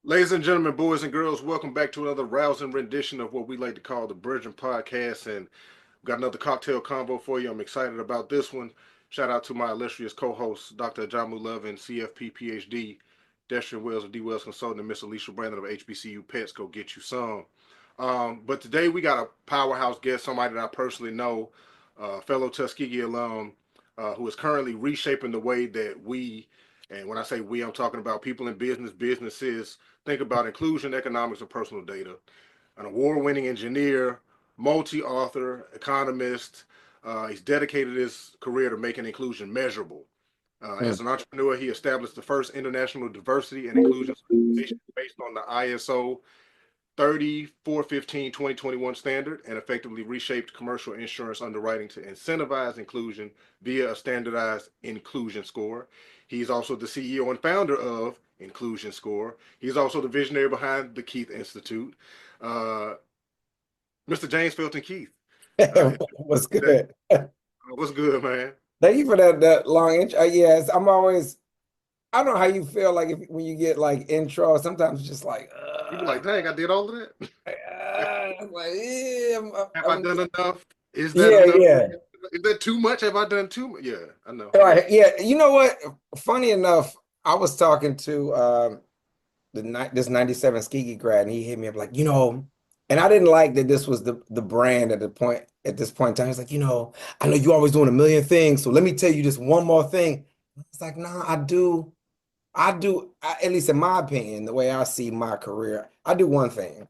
Ladies and gentlemen, boys and girls, welcome back to another rousing rendition of what we like to call the BREADren Podcast. And we've got another cocktail combo for you. I'm excited about this one. Shout out to my illustrious co-host, Dr. Ajamu Lovin, CFP, PhD, Destrin Wells of D. Wells Consulting, and Miss Alicia Brandon of HBCU Pets. Go get you some. But today we got a powerhouse guest, somebody that I personally know, fellow Tuskegee alum, who is currently reshaping the way that we, and when I say we, I'm talking about people in business, businesses, think about inclusion, economics, and personal data. An award-winning engineer, multi-author, economist. He's dedicated his career to making inclusion measurable. Mm. As an entrepreneur, he established the first international diversity and inclusion certification based on the ISO 3415-2021 standard and effectively reshaped commercial insurance underwriting to incentivize inclusion via a standardized inclusion score. He's also the CEO and founder of InclusionScore. He's also the visionary behind the Keith Institute. Uh, Mr. James Felton Keith. What's Today. good? What's good, man? Thank you for that long intro. Yes, I'm always. I don't know how you feel like when you get like intro. Sometimes it's just like, You be like, dang, I did all of that. like, yeah, Have I done enough? Is that yeah, enough? yeah. Is that too much? Have I done too much? Yeah, I know. All right, yeah. You know what? Funny enough, I was talking to this 97 Skigi grad, and he hit me up like, and I didn't like that this was the brand at this point in time. He's like, I know you're always doing a million things, so let me tell you just one more thing. It's like, nah, at least in my opinion, the way I see my career, I do one thing.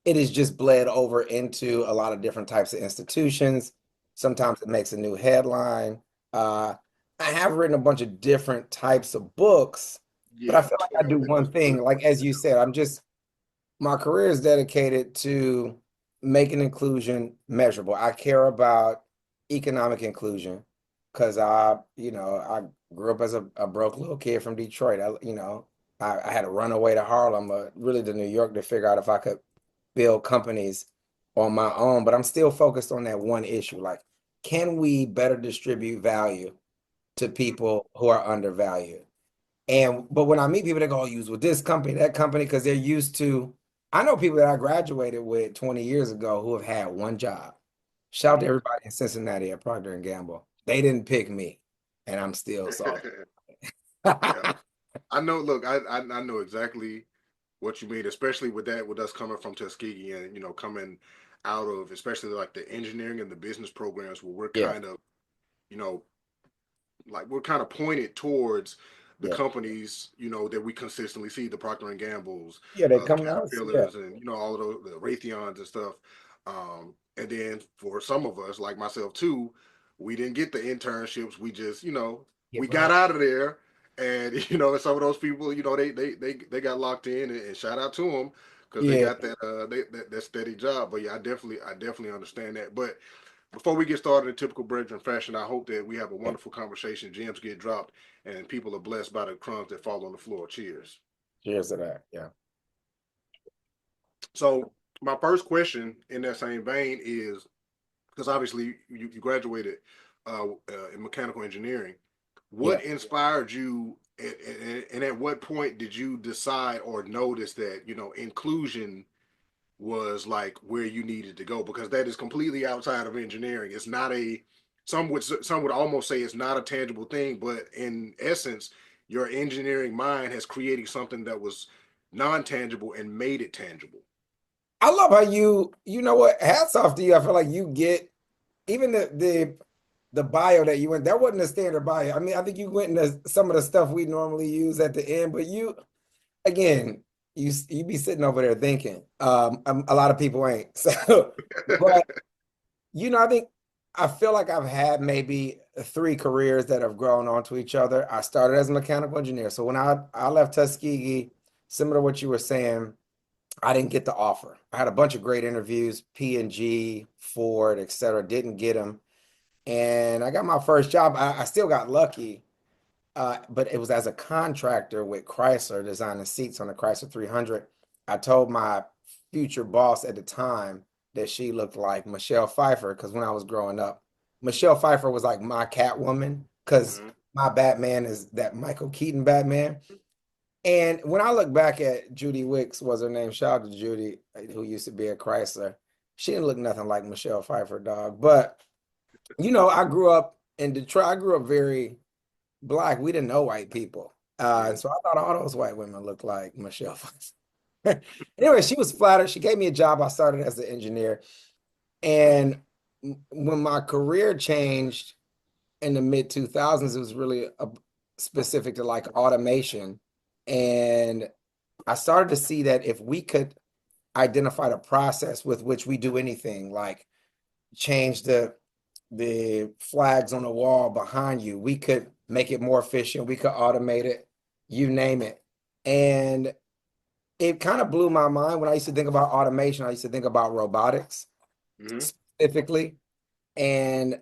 It is just bled over into a lot of different types of institutions. Sometimes it makes a new headline. Uh, I have written a bunch of different types of books, but I Yeah, feel like I 12 do in this one thing. book. Like as you said, my career is dedicated to making inclusion measurable. I care about economic inclusion because I grew up as a broke little kid from Detroit. I had to run away to Harlem, really to New York to figure out if I could build companies on my own. But I'm still focused on that one issue. Like, can we better distribute value to people who are undervalued? But when I meet people, they go, "Oh, use with this company, that company," because they're used to. I know people that I graduated with 20 years ago who have had one job. Shout out to Mhm. everybody in Cincinnati at Procter and Gamble. They didn't pick me, and I'm still salty. Yeah, I know. Look, I know exactly what you mean, especially with that, with us coming from Tuskegee and coming out of especially like the engineering and the business programs where we're Yeah, kind of you know we're kind of pointed towards the yeah, companies that we consistently see, the Procter and Gambles, yeah. They the come to us. Yeah, Caterpillars, and all of those, the Raytheons and stuff. And then for some of us, like myself too, we didn't get the internships. We just get we got right. out of there, and some of those people they got locked in, and shout out to them because they Yeah, got that steady job. But yeah, I definitely understand that. But before we get started in typical Brethren fashion, I hope that we have a wonderful conversation. Gems get dropped, and people are blessed by the crumbs that fall on the floor. Cheers. cheers to that. Yeah, So, my first question in that same vein is because obviously you graduated in mechanical engineering. yeah. What inspired you, and at what point did you decide or notice that inclusion was like where you needed to go, because that is completely outside of engineering. It's not a some would almost say it's not a tangible thing, but in essence, your engineering mind has created something that was non-tangible and made it tangible. I love how you know what? Hats off to you. I feel like you get even the bio that you went. That wasn't a standard bio. I mean, I think you went into some of the stuff we normally use at the end, but you again, you be sitting over there thinking. A lot of people ain't. So, but I feel like I've had maybe three careers that have grown onto each other. I started as a mechanical engineer. So when I left Tuskegee, similar to what you were saying, I didn't get the offer. I had a bunch of great interviews, P&G, Ford, et cetera, didn't get them. And I got my first job. I still got lucky, but it was as a contractor with Chrysler designing seats on the Chrysler 300. I told my future boss at the time that she looked like Michelle Pfeiffer because when I was growing up, Michelle Pfeiffer was like my Catwoman because Mhm. my Batman is that Michael Keaton Batman. And when I look back at Judy Wicks, was her name? Shout out to Judy, who used to be at Chrysler. She didn't look nothing like Michelle Pfeiffer, dog. But I grew up in Detroit. I grew up very black. We didn't know white people. And so I thought all those white women looked like Michelle Pfeiffer. Anyway, she was flattered. She gave me a job. I started as an engineer. And when my career changed in the mid 2000s, it was really specific to like automation. And I started to see that if we could identify the process with which we do anything, like change the flags on the wall behind you, we could make it more efficient, we could automate it, you name it. And it kind of blew my mind when I used to think about automation. I used to think about robotics specifically. And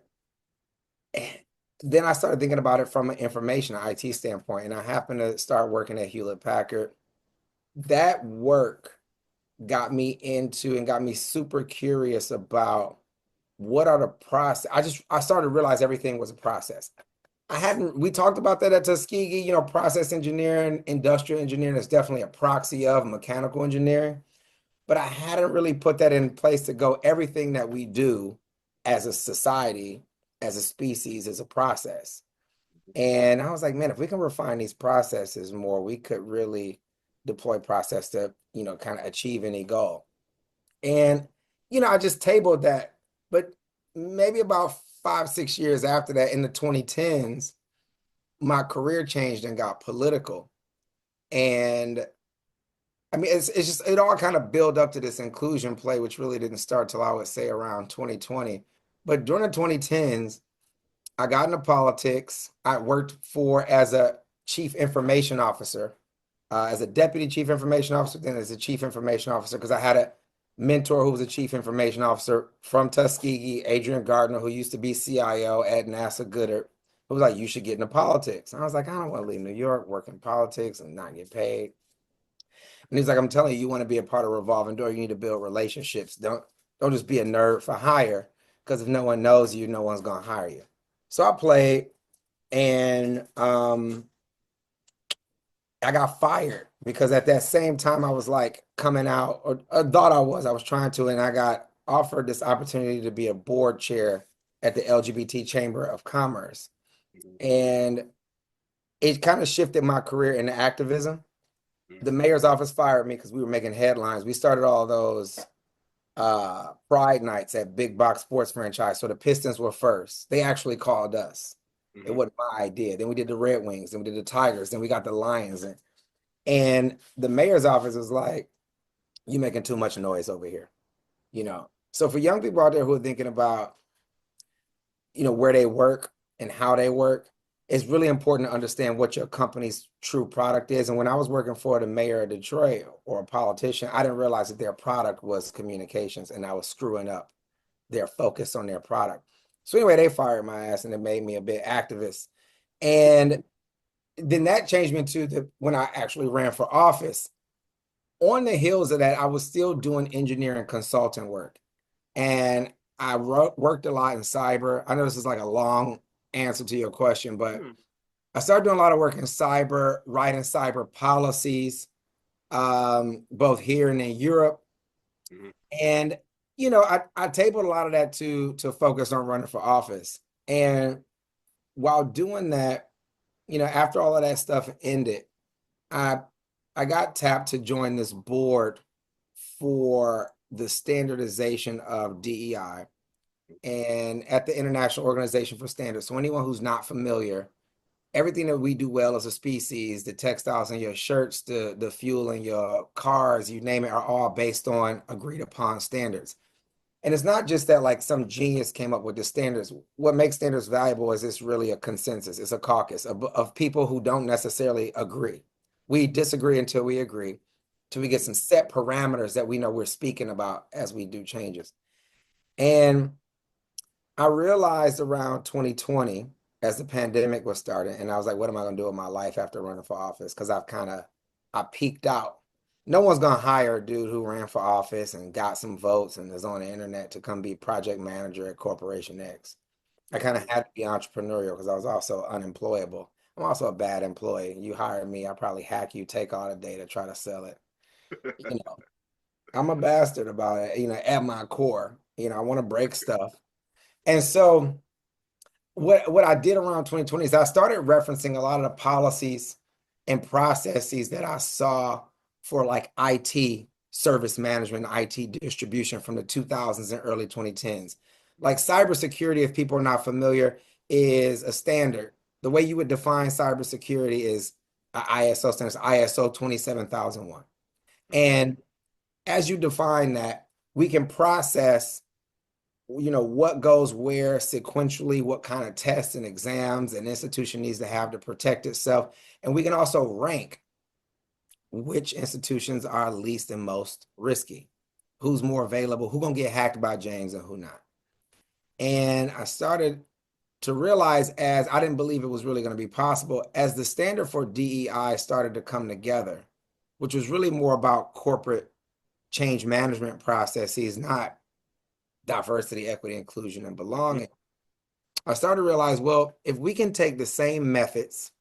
then I started thinking about it from an information IT standpoint. And I happened to start working at Hewlett Packard. That work got me into and got me super curious about what are the process. I started to realize everything was a process. We talked about that at Tuskegee, process engineering, industrial engineering is definitely a proxy of mechanical engineering, but I hadn't really put that in place to go everything that we do as a society, as a species, as a process. And I was like, man, if we can refine these processes more, we could really deploy process to, kind of achieve any goal. And, I just tabled that. But maybe about 5, 6 years after that, in the 2010s, my career changed and got political. And I mean, it's just, it all kind of built up to this inclusion play, which really didn't start till I would say around 2020. But during the 2010s, I got into politics. I worked as a chief information officer, as a deputy chief information officer, then as a chief information officer, because I had a mentor who was a chief information officer from Tuskegee, Adrian Gardner, who used to be CIO at NASA Goddard, who was like, you should get into politics. And I was like, I don't want to leave New York, work in politics and not get paid. And he's like, I'm telling you, you want to be a part of revolving door, you need to build relationships. Don't just be a nerd for hire, because if no one knows you, no one's gonna hire you. So I played, and I got fired because at that same time I was like coming out, or thought I was trying to, and I got offered this opportunity to be a board chair at the LGBT Chamber of Commerce. And it kind of shifted my career into activism. The mayor's office fired me because we were making headlines. We started all those pride nights at big box sports franchise. So the Pistons were first. They actually called us. It wasn't my idea. Then we did the Red Wings, then we did the Tigers, then we got the Lions. And the mayor's office was like, you making too much noise over here. So for young people out there who are thinking about, where they work and how they work, it's really important to understand what your company's true product is. And when I was working for the mayor of Detroit or a politician, I didn't realize that their product was communications, and I was screwing up their focus on their product. So anyway, they fired my ass, and it made me a bit activist. And then that changed me to when I actually ran for office. On the heels of that, I was still doing engineering consulting work. And I worked a lot in cyber. I know this is like a long answer to your question, but I started doing a lot of work in cyber, writing cyber policies, both here and in Europe. And, I tabled a lot of that to focus on running for office. And while doing that, after all of that stuff ended, I got tapped to join this board for the standardization of DEI and at the International Organization for Standards. So anyone who's not familiar, everything that we do well as a species, the textiles in your shirts, the fuel in your cars, you name it, are all based on agreed upon standards. And it's not just that like some genius came up with the standards. What makes standards valuable is it's really a consensus. It's a caucus of people who don't necessarily agree. We disagree until we agree, till we get some set parameters that we know we're speaking about as we do changes. And I realized around 2020, as the pandemic was starting, and I was like, what am I going to do with my life after running for office? Because I peaked out. No one's going to hire a dude who ran for office and got some votes and is on the internet to come be project manager at Corporation X. I kind of had to be entrepreneurial because I was also unemployable. I'm also a bad employee. You hire me, I probably hack you, take all the data, try to sell it. You know, I'm a bastard about it, at my core. I want to break stuff. And so what I did around 2020 is I started referencing a lot of the policies and processes that I saw for like IT service management, IT distribution from the 2000s and early 2010s. Like cybersecurity, if people are not familiar, is a standard. The way you would define cybersecurity is ISO standards, ISO 27001. And as you define that, we can process what goes where sequentially, what kind of tests and exams an institution needs to have to protect itself. And we can also rank which institutions are least and most risky, who's more available, who's going to get hacked by James and who not. And I started to realize, as I didn't believe it was really going to be possible, as the standard for DEI started to come together, which was really more about corporate change management processes, not diversity, equity, inclusion, and belonging. I started to realize, well, if we can take the same methods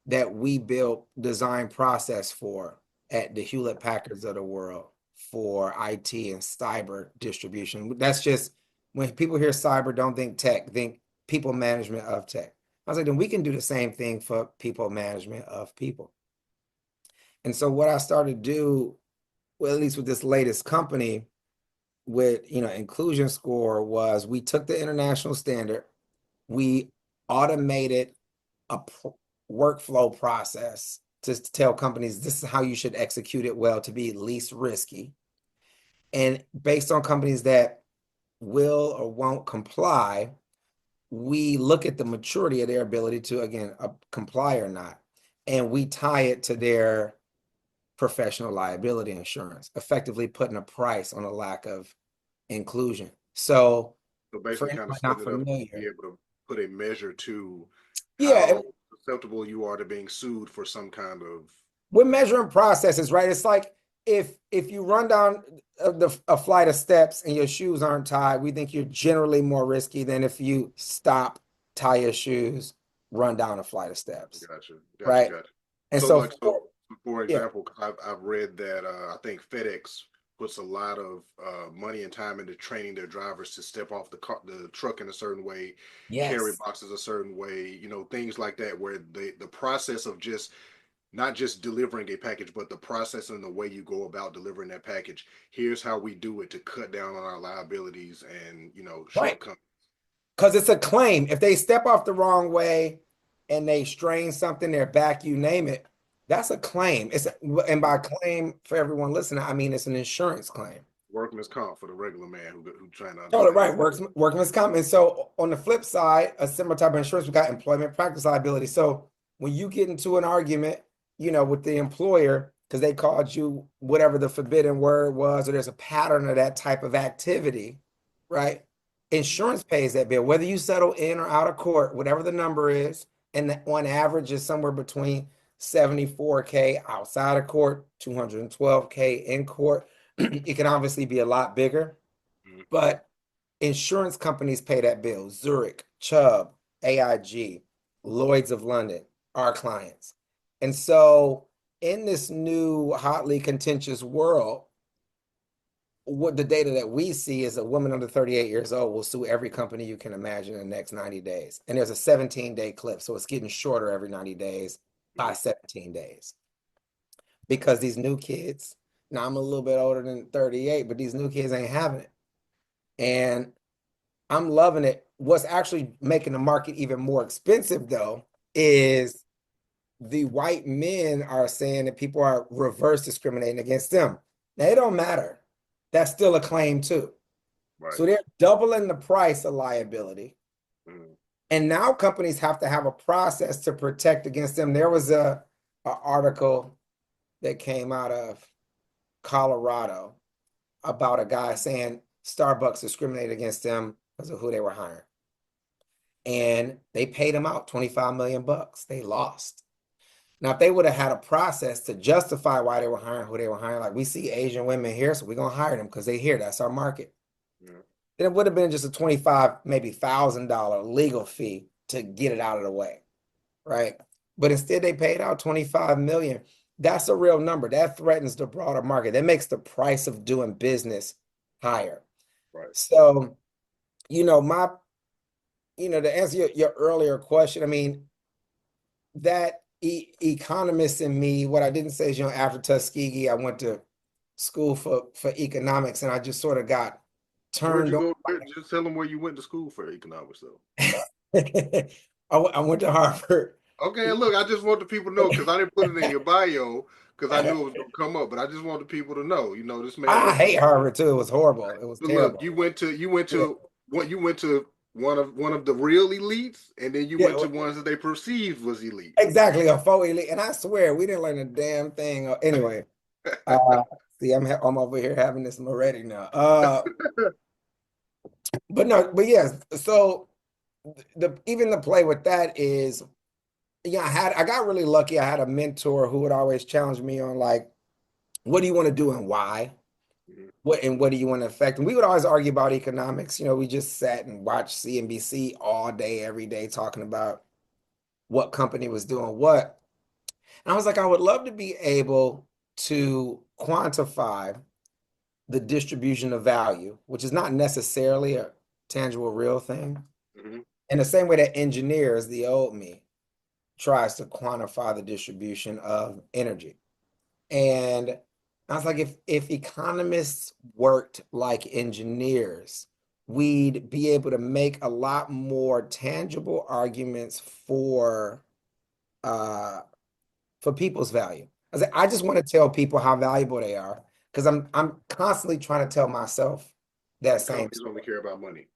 that we built design process for at the Hewlett Packards of the world for IT and cyber distribution, that's just when people hear cyber, don't think tech, think people management of tech. I was like, then we can do the same thing for people management of people. And so what I started to do, well, at least with this latest company, with InclusionScore, was we took the international standard, we automated a workflow process to tell companies this is how you should execute it well to be least risky. And based on companies that will or won't comply, we look at the maturity of their ability to, again, comply or not. And we tie it to their professional liability insurance, effectively putting a price on a lack of inclusion. So for basically kind of anyone set not it up to be familiar, able to put a measure to yeah, how susceptible you are to being sued for some kind of. we're measuring processes, right? It's like if you run down a flight of steps and your shoes aren't tied, we think you're generally more risky than if you stop, tie your shoes, run down a flight of steps, Gotcha, gotcha, right? gotcha. And So, so, like, so for yeah, example, I've read that I think FedEx puts a lot of money and time into training their drivers to step off the truck in a certain way, carry yes, boxes a certain way, things like that, where the process of just not just delivering a package, but the process and the way you go about delivering that package. Here's how we do it to cut down on our liabilities and right. shortcomings. Because it's a claim. If they step off the wrong way and they strain something, their back, you name it, that's a claim. And by claim, for everyone listening, I mean it's an insurance claim. Workman's comp for the regular man who trying to Totally understand. right. Workman's comp. And so on the flip side, a similar type of insurance, we got employment practice liability. So when you get into an argument, with the employer, because they called you whatever the forbidden word was, or there's a pattern of that type of activity, right? Insurance pays that bill, whether you settle in or out of court, whatever the number is, and on average is somewhere between 74K outside of court, 212K in court. It can obviously be a lot bigger, Mhm. but insurance companies pay that bill. Zurich, Chubb, AIG, Lloyd's of London, our clients. And so in this new hotly contentious world, what the data that we see is a woman under 38 years old will sue every company you can imagine in the next 90 days. And there's a 17-day clip. So it's getting shorter every 90 days by 17 days. Because these new kids, now I'm a little bit older than 38, but these new kids ain't having it. And I'm loving it. What's actually making the market even more expensive, though, is the white men are saying that people are reverse discriminating against them. Now, it don't matter. That's still a claim, too. Right. So they're doubling the price of liability. Mhm. And now companies have to have a process to protect against them. There was a article that came out of Colorado about a guy saying Starbucks discriminated against them because of who they were hiring. And they paid him out 25 million bucks. They lost. Now, if they would have had a process to justify why they were hiring who they were hiring, like we see Asian women here, so we're gonna hire them because they here. That's our market. Yeah. Then it would have been just a 25, maybe $1,000 legal fee to get it out of the way, right? but instead they paid out 25 million. That's a real number. That threatens the broader market. That makes the price of doing business higher. Right. So, you know, to answer your earlier question, I mean, that economist in me, what I didn't say is, after Tuskegee, I went to school for economics, and I just sort of got Where'd turned you on. go? Just tell them where you went to school for economics, though. I went to Harvard. Okay, look, I just want the people to know because I didn't put it in your bio because I knew it was going to come up, but I just want the people to know. This man I went to. hate Harvard too. It was horrible. It was But look, terrible. you went to what you went to one of the real elites, and then you Yeah, went to ones that they perceived was elite. exactly. A faux elite. And I swear we didn't learn a damn thing. Anyway, uh, see, I'm over here having this already now. But no, but yes. So even the play with that is, I got really lucky. I had a mentor who would always challenge me on, like, what do you want to do and why? Mhm. What do you want to affect? And we would always argue about economics. We just sat and watched CNBC all day, every day, talking about what company was doing what. And I was like, I would love to be able to quantify the distribution of value, which is not necessarily a tangible, real thing. Mhm. In the same way that engineers, the old me, tries to quantify the distribution of energy. And I was like, if economists worked like engineers, we'd be able to make a lot more tangible arguments uh, for people's value. I was like, I just want to tell people how valuable they are because I'm constantly trying to tell myself that And same companies only story. care about money.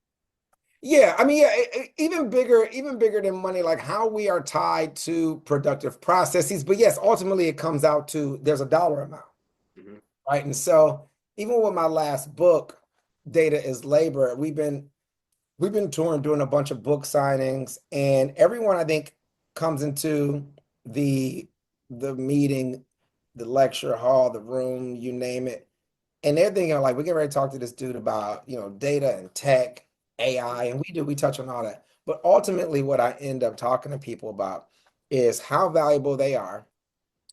Yeah, I mean, yeah, even bigger than money, like how we are tied to productive processes. But yes, ultimately it comes out to there's a dollar amount, Mhm. right? And so even with my last book, Data is Labor, we've been touring, doing a bunch of book signings, and everyone I think comes into the the meeting, the lecture hall, the room, you name it, and they're thinking like, we're getting ready to talk to this dude about, data and tech, AI, and we touch on all that. But ultimately, what I end up talking to people about is how valuable they are,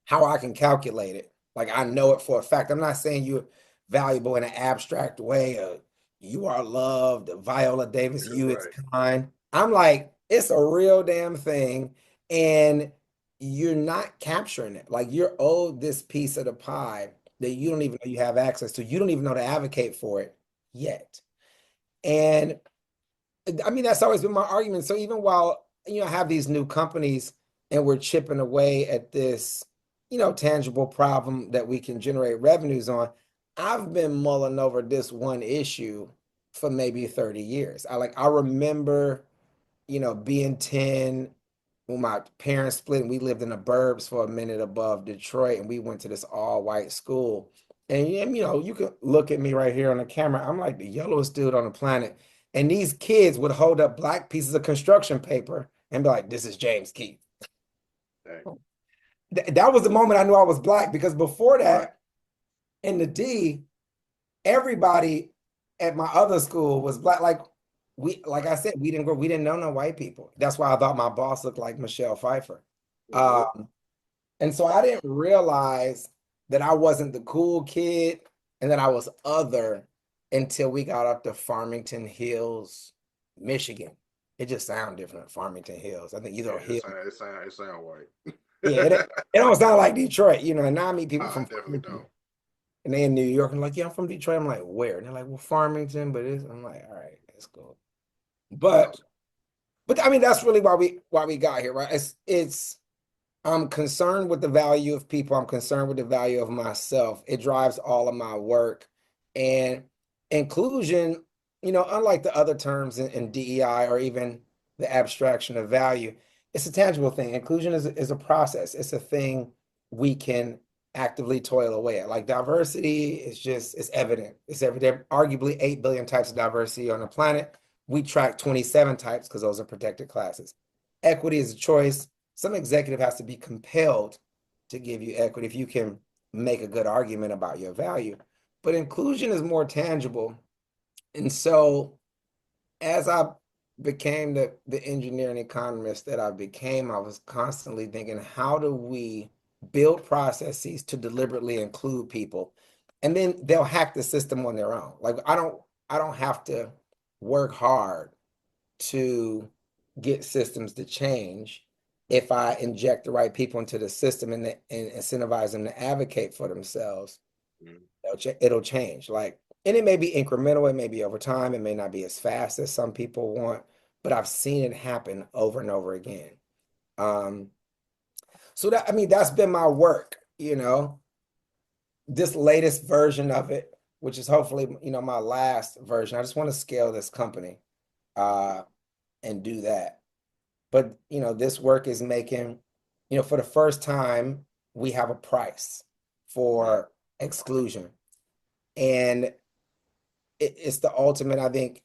how I can calculate it. Like, I know it for a fact. I'm not saying you're valuable in an abstract way. You are loved, Viola Davis, you is Right. kind. I'm like, it's a real damn thing. And you're not capturing it. Like, you're owed this piece of the pie that you don't even know you have access to. You don't even know to advocate for it yet. And I mean, that's always been my argument. So even while, I have these new companies and we're chipping away at this, tangible problem that we can generate revenues on, I've been mulling over this one issue for maybe 30 years. I remember, being 10 when my parents split and we lived in the burbs for a minute above Detroit, and we went to this all-white school. And you can look at me right here on the camera. I'm like the yellowest dude on the planet. And these kids would hold up black pieces of construction paper and be like, "This is James Keith." Dang. That was the moment I knew I was black, because before Right. that, in the D, everybody at my other school was black. Like I said, we didn't know no white people. That's why I thought my boss looked like Michelle Pfeiffer. Mhm. Um, and so I didn't realize that I wasn't the cool kid and that I was other until we got up to Farmington Hills, Michigan. It just sounds different, Farmington Hills. I think Yeah, either it hill. sound it sound it sound white. Yeah, it don't sound like Detroit, and now I meet people I from definitely Farmington don't. and they in New York and like, yeah, I'm from Detroit. I'm like, where? And they're like, well, Farmington, but I'm like, all right, that's cool. But Awesome. but I mean, that's really why we got here, right? It's I'm concerned with the value of people. I'm concerned with the value of myself. It drives all of my work. And inclusion, unlike the other terms in DEI or even the abstraction of value, it's a tangible thing. Inclusion is a process. It's a thing we can actively toil away at. Like, diversity it's evident. It's evident. Arguably 8 billion types of diversity on the planet. We track 27 types because those are protected classes. Equity is a choice. Some executive has to be compelled to give you equity if you can make a good argument about your value. But inclusion is more tangible. And so as I became the engineer and economist that I became, I was constantly thinking, how do we build processes to deliberately include people? And then they'll hack the system on their own. Like I don't have to work hard to get systems to change. If I inject the right people into the system and incentivize them to advocate for themselves, Mm. it'll change. Like, and it may be incremental, it may be over time, it may not be as fast as some people want, but I've seen it happen over and over again. Um, so that, I mean, that's been my work, this latest version of it, which is hopefully, my last version. I just want to scale this company, and do that. But, this work is making, for the first time, we have a price Right. for exclusion. And it's the ultimate, I think,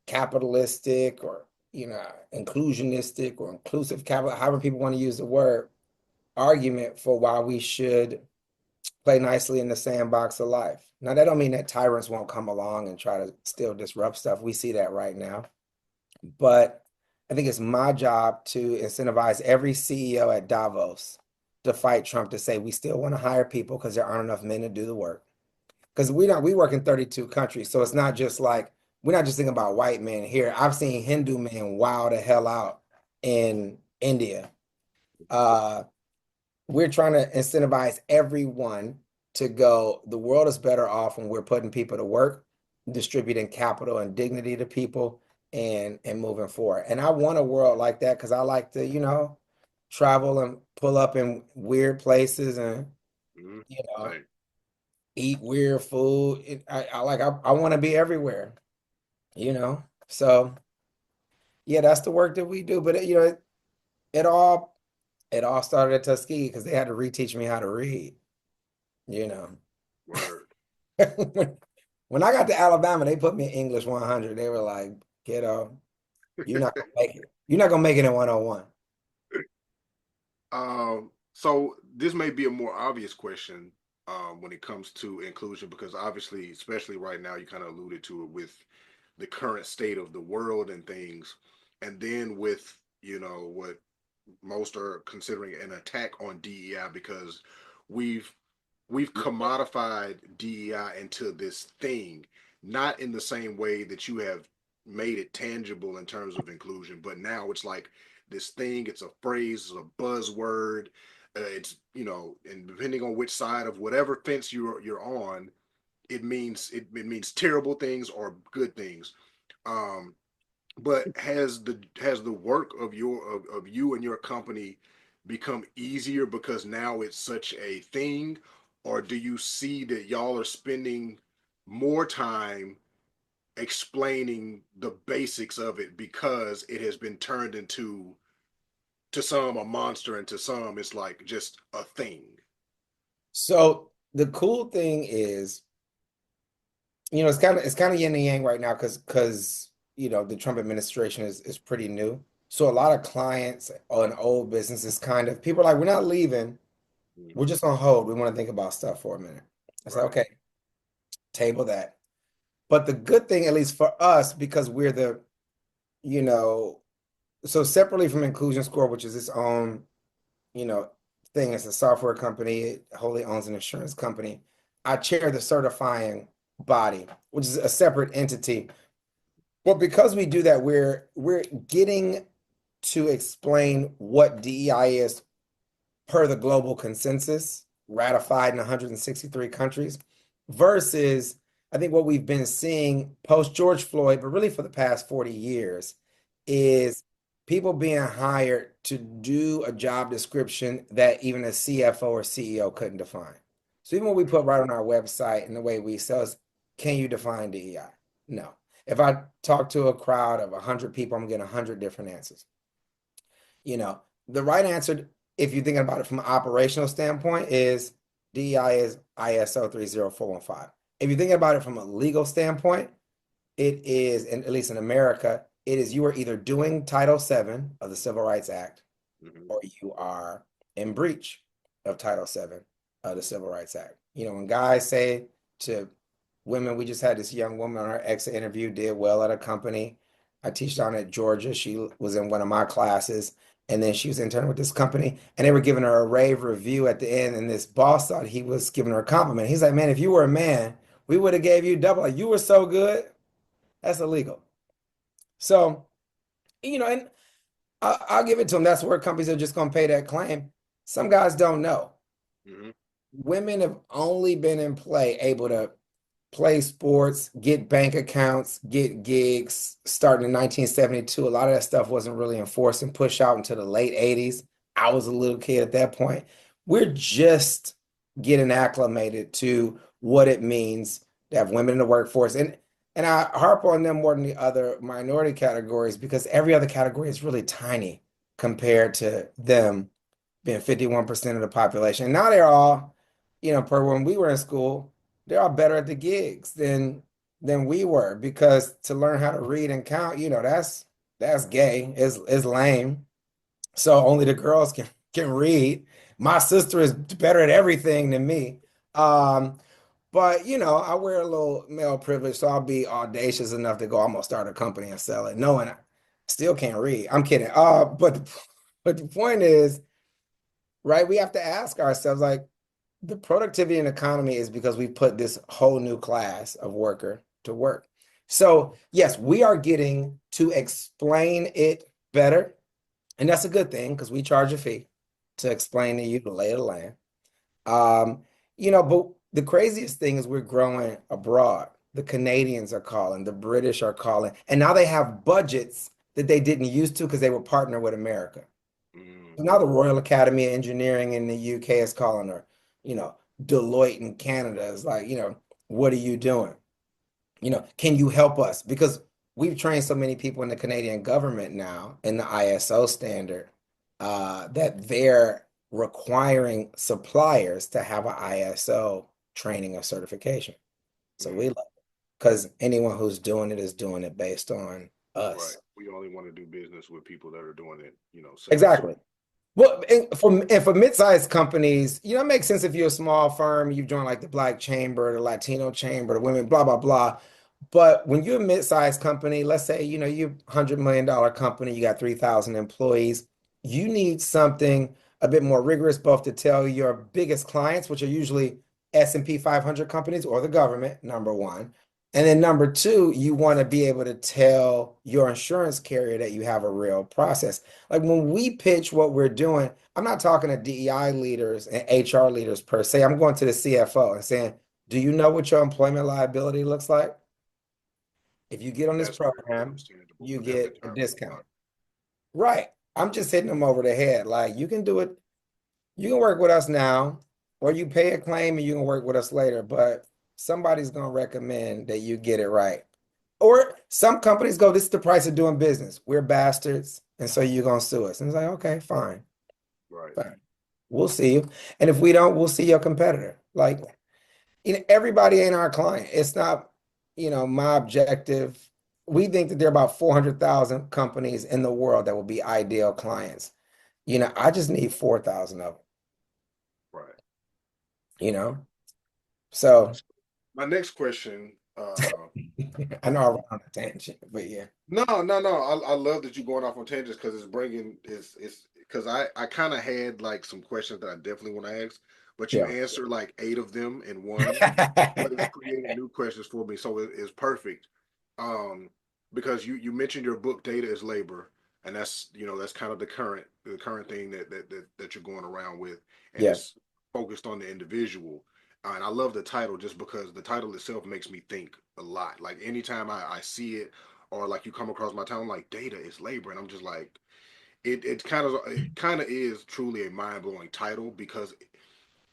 capitalistic or, inclusionistic or inclusive capital, however people want to use the word, argument for why we should play nicely in the sandbox of life. Now, that don't mean that tyrants won't come along and try to still disrupt stuff. We see that right now. But I think it's my job to incentivize every CEO at Davos to fight Trump, to say we still want to hire people because there aren't enough men to do the work. Because we work in 32 countries, so it's not just like we're not just thinking about white men here. I've seen Hindu men wow the hell out in India. Uh, we're trying to incentivize everyone to go, the world is better off when we're putting people to work, distributing capital and dignity to people, and moving forward. And I want a world like that because I like to, travel and pull up in weird places and, Mm. you know, Same. eat weird food. I want to be everywhere, So yeah, that's the work that we do. But it all it all started at Tuskegee because they had to reteach me how to read, you know. Word. When I got to Alabama, they put me in English 100. They were like, kiddo, you're not gonna make it. You're not gonna make it in 101. So this may be a more obvious question when it comes to inclusion, because obviously, especially right now, you kind of alluded to it with the current state of the world and things, and then with what most are considering an attack on DEI, because we've we've commodified DEI into this thing, not in the same way that you have made it tangible in terms of inclusion, but now it's like this thing, it's a phrase, it's a buzzword. It's, and depending on which side of whatever fence you're on, it means terrible things or good things. Um, but has the work of you and your company become easier because now it's such a thing, or do you see that y'all are spending more time explaining the basics of it because it has been turned into, to some, a monster, and to some it's like just a thing? So the cool thing is, it's kind of yin and yang right now because the Trump administration is pretty new. So a lot of clients on old businesses kind of people are like, we're not leaving, we're Mm-hmm. just on hold. We want to think about stuff for a minute. I said, Right. okay, table that. But the good thing, at least for us, because we're you know, so separately from Inclusion Score, which is its own, you know, thing, it's a software company, it wholly owns an insurance company. I chair the certifying body, which is a separate entity. But because we do that, we're getting to explain what DEI is per the global consensus ratified in 163 countries versus I think what we've been seeing post George Floyd, but really for the past 40 years, is people being hired to do a job description that even a CFO or CEO couldn't define. So even what we put right on our website and the way we sell is, can you define DEI? No. If I talk to a crowd of 100 people, I'm getting 100 different answers. The right answer, if you're thinking about it from an operational standpoint, is DEI is ISO 30415. If you're thinking about it from a legal standpoint, it is, and at least in America, it is you are either doing Title VII of the Civil Rights Act Mm-hmm. or you are in breach of Title VII of the Civil Rights Act. When guys say to women, we just had this young woman on our exit interview, did well at a company. I teach down at Georgia. She was in one of my classes, and then she was interning with this company, and they were giving her a rave review at the end, and this boss thought he was giving her a compliment. He's like, "Man, if you were a man, we would have gave you double. Like, you were so good." That's illegal. So, and I'll give it to them. That's where companies are just going to pay that claim. Some guys don't know. Hmm. Women have only been in play able to play sports, get bank accounts, get gigs starting in 1972. A lot of that stuff wasn't really enforced and pushed out until the late 80s. I was a little kid at that point. We're just getting acclimated to what it means to have women in the workforce. And I harp on them more than the other minority categories because every other category is really tiny compared to them being 51% of the population. And now they're all, per when we were in school, they're all better at the gigs than we were because to learn how to read and count, that's gay, is lame. So only the girls can read. My sister is better at everything than me. But I wear a little male privilege, so I'll be audacious enough to go, I'm gonna start a company and sell it, knowing I still can't read. I'm kidding. But the point is, right, we have to ask ourselves, like, the productivity in the economy is because we put this whole new class of worker to work. So, yes, we are getting to explain it better. And that's a good thing because we charge a fee to explain to you the lay of the land. But the craziest thing is we're growing abroad. The Canadians are calling, the British are calling, and now they have budgets that they didn't used to because they were partnered with America. Mm. So now the Royal Academy of Engineering in the UK is calling her, Deloitte in Canada is like, what are you doing? Can you help us? Because we've trained so many people in the Canadian government now in the ISO standard that they're requiring suppliers to have an ISO training or certification. So we Mm. love it because anyone who's doing it is doing it based on Right. us. We only want to do business with people that are doing it, same. Exactly. Well, and for mid-sized companies, it makes sense if you're a small firm, you've joined like the Black Chamber, the Latino Chamber, the Women, blah, blah, blah. But when you're a mid-sized company, let's say, you're $100 million company, you got 3,000 employees, you need something a bit more rigorous, both to tell your biggest clients, which are usually S&P 500 companies or the government, number one. And then number two, you want to be able to tell your insurance carrier that you have a real process. Like when we pitch what we're doing, I'm not talking to DEI leaders and HR leaders per se. I'm going to the CFO and saying, do you know what your employment liability looks like? If you get on this That's very program, understandable you for them to get a turn it on. discount. Right. I'm just hitting them over the head. Like you can do it, you can work with us now, or you pay a claim and you can work with us later, but somebody's gonna recommend that you get it right. Or some companies go, this is the price of doing business. We're bastards, and so you're gonna sue us. And it's like, okay, fine, Right. fine. We'll see you. And if we don't, we'll see your competitor. Like, everybody ain't our client. It's not, my objective. We think that there are about 400,000 companies in the world that will be ideal clients. I just need 4,000 of them, Right. you know? So My next question, I know I went on a tangent, but yeah. no, no, no. I love that you're going off on tangents because it's bringing it's because I kind of had like some questions that I definitely want to ask, but you Yeah. answered like eight of them in one, but it's creating new questions for me, so it's perfect. Um, because you mentioned your book, Data is Labor, and that's kind of the current thing that you're going around with, and Yeah. it's focused on the individual. And I love the title just because the title itself makes me think a lot. Like anytime I see it or like you come across my town like data is labor and I'm just like it kind of is truly a mind-blowing title because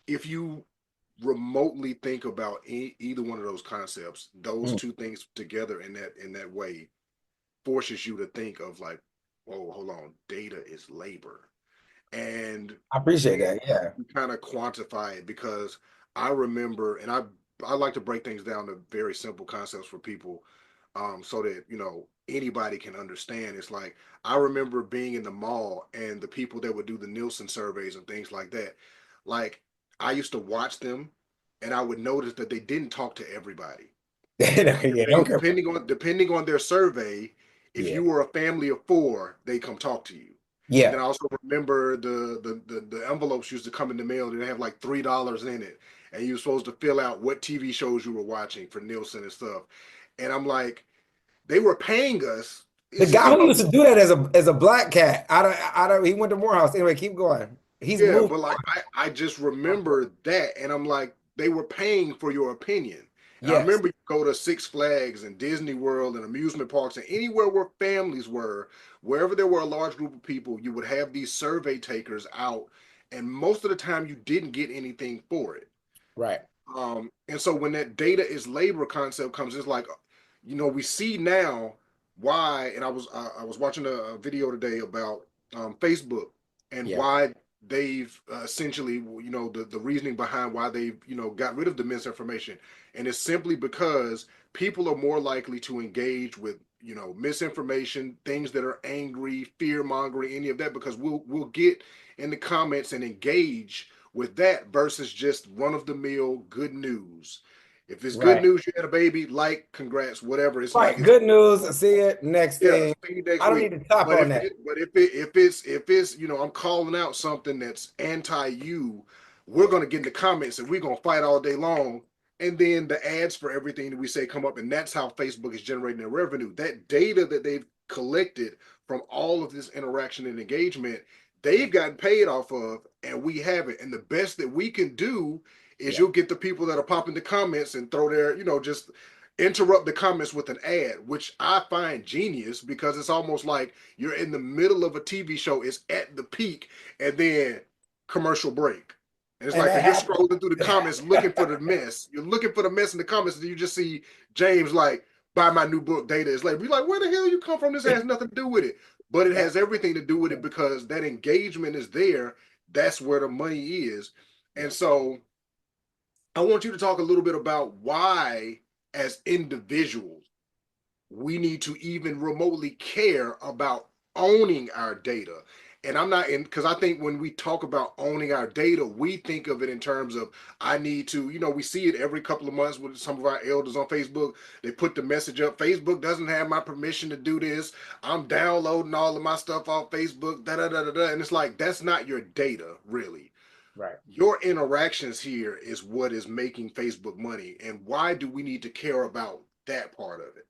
if you remotely think about either one of those concepts, those Mm, two things together in that way forces you to think of like, whoa, hold on, data is labor. And I appreciate then that. Yeah. you kind of quantify it because I remember, and I like to break things down to very simple concepts for people, so that anybody can understand. It's like I remember being in the mall and the people that would do the Nielsen surveys and things like that. Like I used to watch them, and I would notice that they didn't talk to everybody. Yeah, don't care. Depending on their survey, If Yeah. you were a family of four, they come talk to you. And Yeah. then I also remember the envelopes used to come in the mail. They have like $3 in it, and you were supposed to fill out what TV shows you were watching for Nielsen and stuff. And I'm like, they were paying us. The It's guy you who know, used to do that as a black cat, he went to Morehouse. Anyway, keep going. He's yeah, moved but like I just on. remember that, and I'm like, they were paying for your opinion. And I Yes, remember you go to Six Flags and Disney World and amusement parks and anywhere where families were, wherever there were a large group of people, you would have these survey takers out, and most of the time you didn't get anything for it. right. And so when that data is labor concept comes, it's like, we see now why. And I was watching a video today about Facebook and Yeah, why they've essentially, the reasoning behind why they've, got rid of the misinformation, and it's simply because people are more likely to engage with, misinformation, things that are angry, fear mongering, any of that, because we'll get in the comments and engage with that versus just run of the mill good news. If it's good right. news, you had a baby, like, congrats, whatever. It's like Right. it's Good news. See it next yeah, thing. see you next I don't week. need to top But on if that. it, but if it's I'm calling out something that's anti you, we're Yeah, gonna get in the comments and we're gonna fight all day long. And then the ads for everything that we say come up, and that's how Facebook is generating their revenue. That data that they've collected from all of this interaction and engagement, they've gotten paid off of, and we haven't. And the best that we can do is yeah. you'll get the people that are popping the comments and throw their, just interrupt the comments with an ad, which I find genius because it's almost like you're in the middle of a TV show, it's at the peak, and then commercial break. And it's And like, that you're happened. scrolling through the comments looking for the mess. You're looking for the mess in the comments, and you just see James like, buy my new book, Data is Late. You're like, where the hell you come from? This has nothing to do with it. But it Yeah. has everything to do with it because that engagement is there. That's where the money is. Yeah. And so I want you to talk a little bit about why, as individuals, we need to even remotely care about owning our data. And I'm not in, because I think when we talk about owning our data, we think of it in terms of, I need to, we see it every couple of months with some of our elders on Facebook. They put the message up, Facebook doesn't have my permission to do this. I'm downloading all of my stuff off Facebook, da da da da da. And it's like, that's not your data, really. Right. Your interactions here is what is making Facebook money. And why do we need to care about that part of it?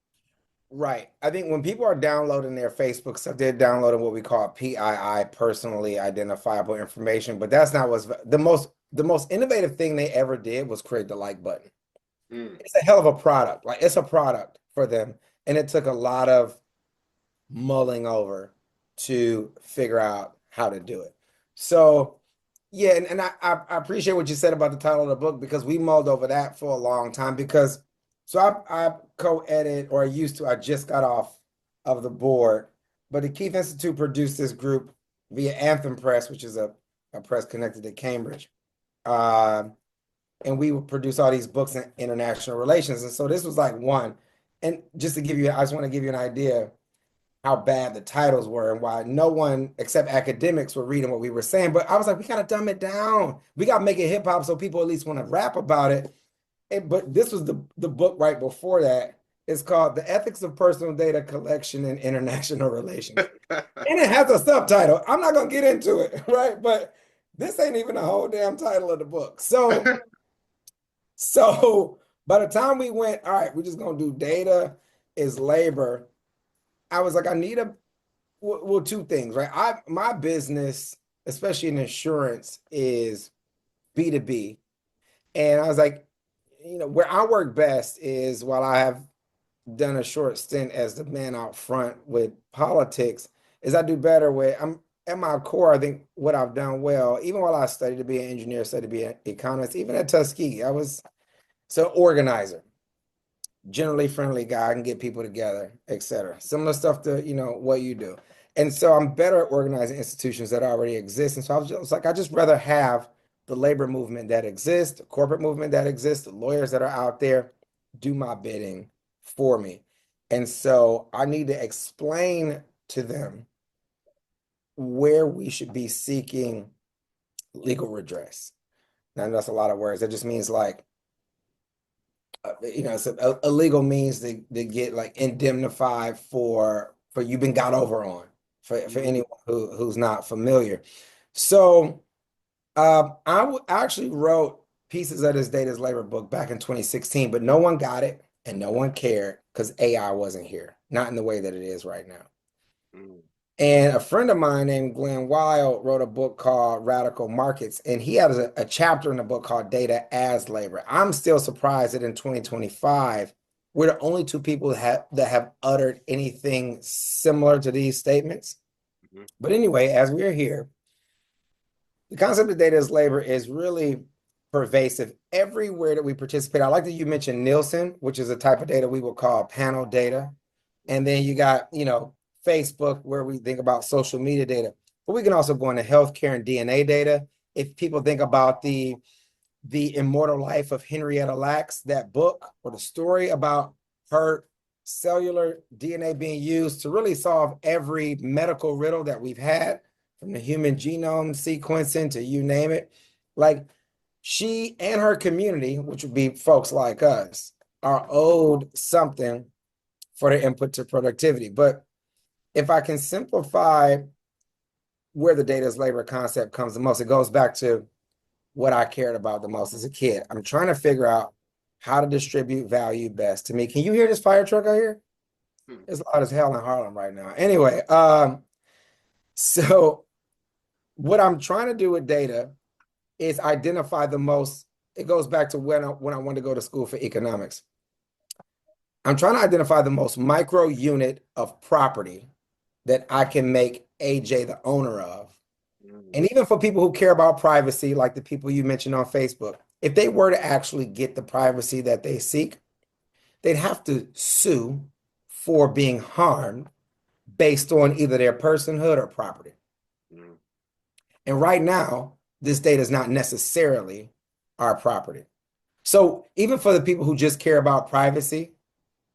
Right. I think when people are downloading their Facebook stuff, they're downloading what we call PII, personally identifiable information. But that's not what's the most innovative thing they ever did was create the like button. Mm. It's a hell of a product. Like it's a product for them. And it took a lot of mulling over to figure out how to do it. So yeah, and I appreciate what you said about the title of the book because we mulled over that for a long time because so I co-edit or I used to, I just got off of the board, but the Keith Institute produced this group via Anthem Press, which is a press connected to Cambridge. Uh, and we would produce all these books in international relations. And so this was like one. And just to give you, I just want to give you an idea how bad the titles were and why no one except academics were reading what we were saying. But I was like, we gotta dumb it down. We gotta make it hip hop so people at least want to rap about it. But this was the book right before that. It's called The Ethics of Personal Data Collection in International Relations. And it has a subtitle. I'm not gonna get into it, right? But this ain't even the whole damn title of the book. So by the time we went, all right, we're just gonna do data is labor. I was like, I need well, two things, right? My business, especially in insurance, is B2B. And I was like, where I work best is while I have done a short stint as the man out front with politics, is I do better with I'm at my core, I think what I've done well, even while I studied to be an engineer, studied to be an economist, even at Tuskegee, I was so organizer, generally friendly guy, I can get people together, etc. Similar stuff to, what you do. And so I'm better at organizing institutions that already exist. And so I was just like, I just rather have the labor movement that exists, the corporate movement that exists, the lawyers that are out there do my bidding for me. And so I need to explain to them where we should be seeking legal redress. Now, that's a lot of words. That just means like, it's a legal means to get like indemnified for for you've been got over on for anyone who's not familiar. So I actually wrote pieces of this Data is Labor book back in 2016, but no one got it and no one cared because AI wasn't here, not in the way that it is right now. Mm. And a friend of mine named Glenn Wild wrote a book called Radical Markets, and he has a chapter in the book called Data as Labor. I'm still surprised that in 2025, we're the only two people that have uttered anything similar to these statements. Mhm. But anyway, as we're here, the concept of data as labor is really pervasive everywhere that we participate. I like that you mentioned Nielsen, which is a type of data we would call panel data. And then you got, Facebook, where we think about social media data. But we can also go into healthcare and DNA data. If people think about the Immortal Life of Henrietta Lacks, that book or the story about her cellular DNA being used to really solve every medical riddle that we've had, from the human genome sequencing to you name it. Like, she and her community, which would be folks like us, are owed something for their input to productivity. But if I can simplify where the data as labor concept comes the most, it goes back to what I cared about the most as a kid. I'm trying to figure out how to distribute value best to me. Can you hear this fire truck out here? Hmm. It's loud as hell in Harlem right now. Anyway, so what I'm trying to do with data is identify the most. It goes back to when I wanted to go to school for economics. I'm trying to identify the most micro unit of property that I can make AJ the owner of. Mm. And even for people who care about privacy, like the people you mentioned on Facebook, if they were to actually get the privacy that they seek, they'd have to sue for being harmed based on either their personhood or property. Mm. And right now, this data is not necessarily our property. So even for the people who just care about privacy,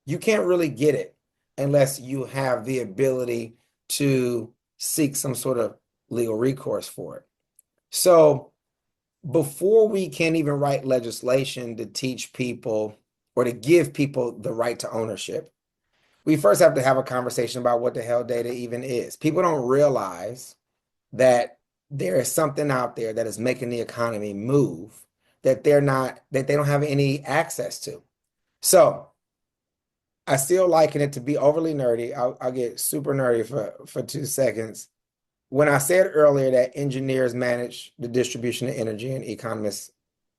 you can't really get it unless you have the ability to seek some sort of legal recourse for it. So before we can even write legislation to teach people or to give people the right to ownership, we first have to have a conversation about what the hell data even is. People don't realize that there is something out there that is making the economy move that they don't have any access to. So I still liken it to be overly nerdy. I'll get super nerdy for 2 seconds. When I said earlier that engineers manage the distribution of energy and economists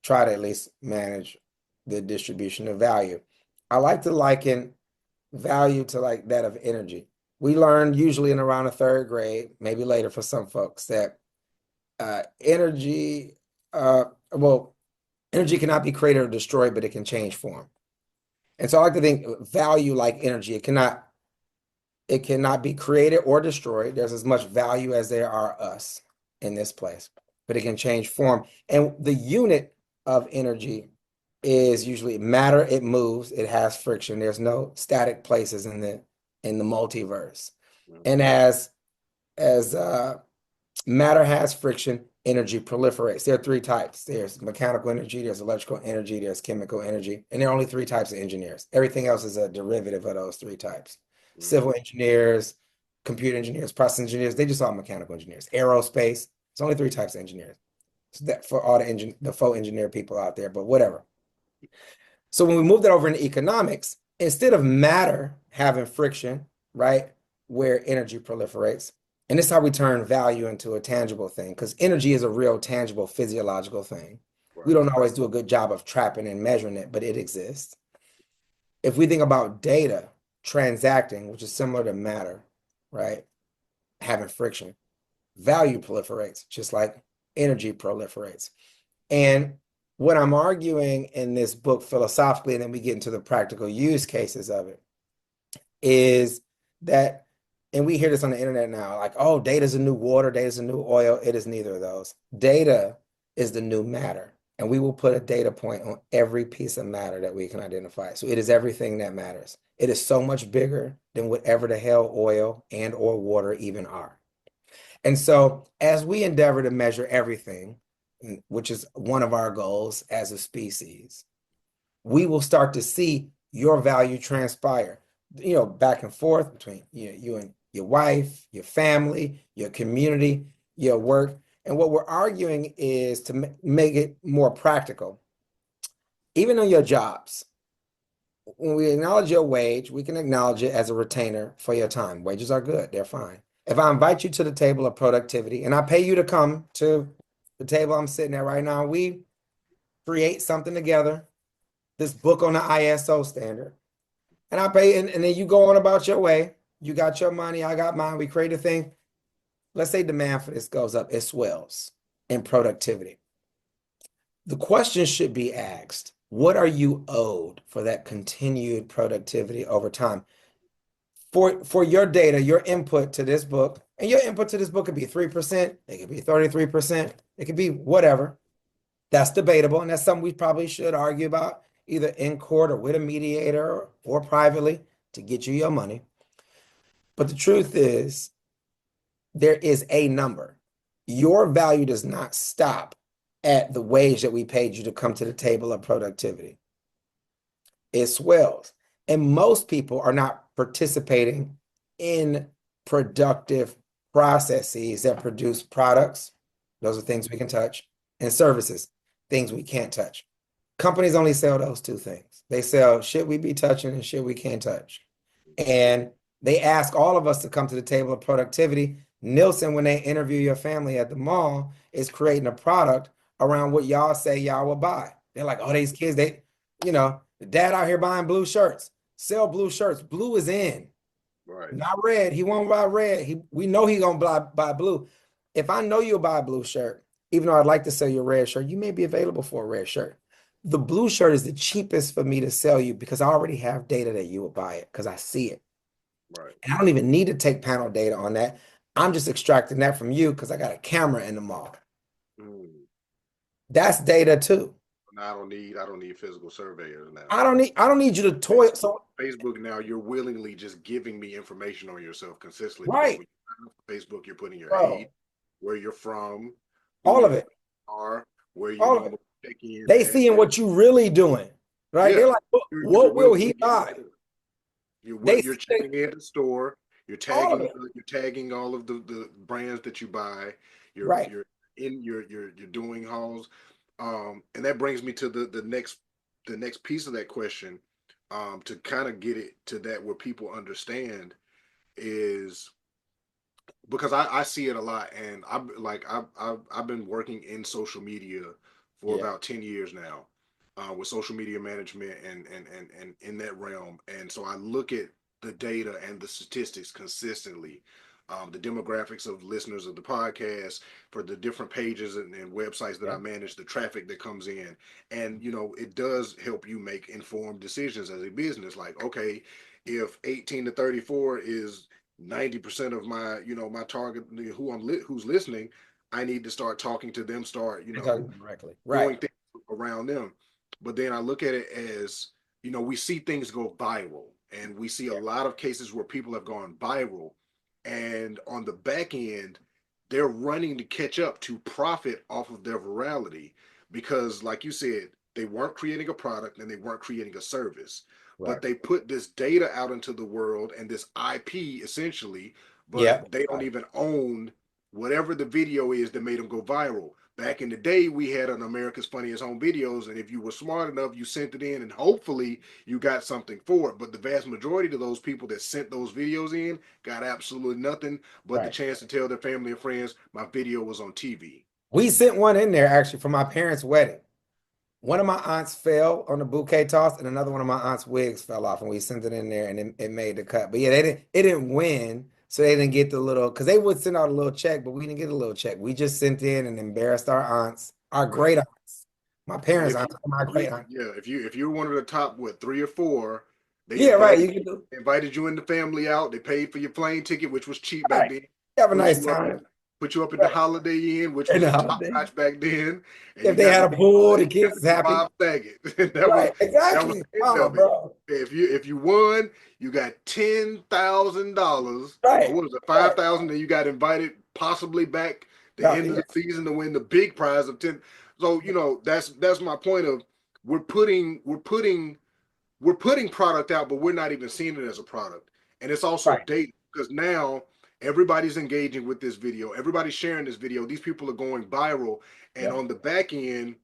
try to at least manage the distribution of value, I like to liken value to like that of energy. We learn usually in around the third grade, maybe later for some folks, that energy, well, energy cannot be created or destroyed, but it can change form. And so I like to think value like energy. It cannot be created or destroyed. There's as much value as there are us in this place, but it can change form. And the unit of energy is usually matter. It moves. It has friction. There's no static places in the multiverse. Mm. And as matter has friction, energy proliferates. There are three types. There's mechanical energy, there's electrical energy, there's chemical energy, and there are only three types of engineers. Everything else is a derivative of those three types. Mm. Civil engineers, computer engineers, process engineers, they just all mechanical engineers. Aerospace, it's only three types of engineers. So that for all the faux engineer people out there, but whatever. So when we move that over into economics, instead of matter having friction, right, where energy proliferates, and this is how we turn value into a tangible thing, because energy is a real, tangible, physiological thing. We Right. don't always do a good job of trapping and measuring it, but it exists. If we think about data transacting, which is similar to matter, right, having friction, value proliferates, just like energy proliferates. And what I'm arguing in this book philosophically, and then we get into the practical use cases of it, is that, and we hear this on the internet now, like, oh, data is a new water, data is a new oil. It is neither of those. Data is the new matter. And we will put a data point on every piece of matter that we can identify. So it is everything that matters. It is so much bigger than whatever the hell oil and or water even are. And so as we endeavor to measure everything, which is one of our goals as a species, we will start to see your value transpire. back and forth between you and your wife, your family, your community, your work. And what we're arguing is to make it more practical. Even on your jobs, when we acknowledge your wage, we can acknowledge it as a retainer for your time. Wages are good, they're fine. If I invite you to the table of productivity and I pay you to come to the table I'm sitting at right now, we create something together, this book on the ISO standard, and I pay, and then you go on about your way. You got your money, I got mine. We create a thing. Let's say demand for this goes up, it swells in productivity. The question should be asked, what are you owed for that continued productivity over time? For your data, your input to this book, and your input to this book could be 3%, it could be 33%, it could be whatever. That's debatable, and that's something we probably should argue about, either in court or with a mediator or privately to get you your money. But the truth is, there is a number. Your value does not stop at the wage that we paid you to come to the table of productivity. It swells. And most people are not participating in productive processes that produce products. Those are things we can touch, and services, things we can't touch. Companies only sell those two things. They sell shit we be touching and shit we can't touch. And they ask all of us to come to the table of productivity. Nielsen, when they interview your family at the mall, is creating a product around what y'all say y'all will buy. They're like, oh, these kids, the dad out here buying blue shirts. Sell blue shirts. Blue is in. Right. Not red. He won't buy red. We know he gonna buy blue. If I know you'll buy a blue shirt, even though I'd like to sell you a red shirt, you may be available for a red shirt. The blue shirt is the cheapest for me to sell you because I already have data that you will buy it because I see it. Right. And I don't even need to take panel data on that. I'm just extracting that from you because I got a camera in the mall. That's data too. I don't need physical surveyors now. I don't need you to toil. So Facebook now, you're willingly just giving me information on yourself consistently. Right. Because when you Facebook, you're putting your Bro. age, where you're from, All of it. Are where you All of normally it. check in. They seeing what you really doing, right? Yeah. They're like, what will he buy? You're checking in the store. You're All of tagging. it. You're tagging all of the brands that you buy. Right. You're doing hauls, and that brings me to the next piece of that question, to kind of get it to that where people understand is because I see it a lot, and I've been working in social media for about 10 years now, with social media management and in that realm, and so I look at the data and the statistics consistently, the demographics of listeners of the podcast for the different pages and websites that I manage, the traffic that comes in, and it does help you make informed decisions as a business. Like, okay, if 18 to 34 is 90% of my my target, who's listening, I need to start talking to them, start directly, doing things around them. But then I look at it as, we see things go viral, and we see a lot of cases where people have gone viral, and on the back end they're running to catch up to profit off of their virality, because like you said, they weren't creating a product and they weren't creating a service. But they put this data out into the world and this IP essentially, but they don't even own whatever the video is that made them go viral. Back in the day, we had an America's Funniest Home Videos, and if you were smart enough, you sent it in, and hopefully you got something for it. But the vast majority of those people that sent those videos in got absolutely nothing but the chance to tell their family and friends, my video was on TV. We sent one in there actually for my parents' wedding. One of my aunts fell on the bouquet toss, and another one of my aunt's wigs fell off, and we sent it in there, and it made the cut. But yeah, it didn't win, so they didn't get the little, because they would send out a little check, but we didn't get a little check. We just sent in and embarrassed our aunts, our great aunts, my parents' aunts, my great aunts. Yeah, if you're one of the top 3 or 4, they invited you and the family out. They paid for your plane ticket, which was cheap back then. Have a nice time. Put you up at the Holiday Inn, which was top notch back then. And if they had a pool, the kids was happy. Exactly. Bro. If you won, you got $10,000. Right. Or what was it, 5,000? Then you got invited possibly back the end of the season to win the big prize of 10. So that's my point of we're putting we're putting product out, but we're not even seeing it as a product. And it's also Right. dated because now everybody's engaging with this video, everybody's sharing this video, these people are going viral, and Yeah. on the back end,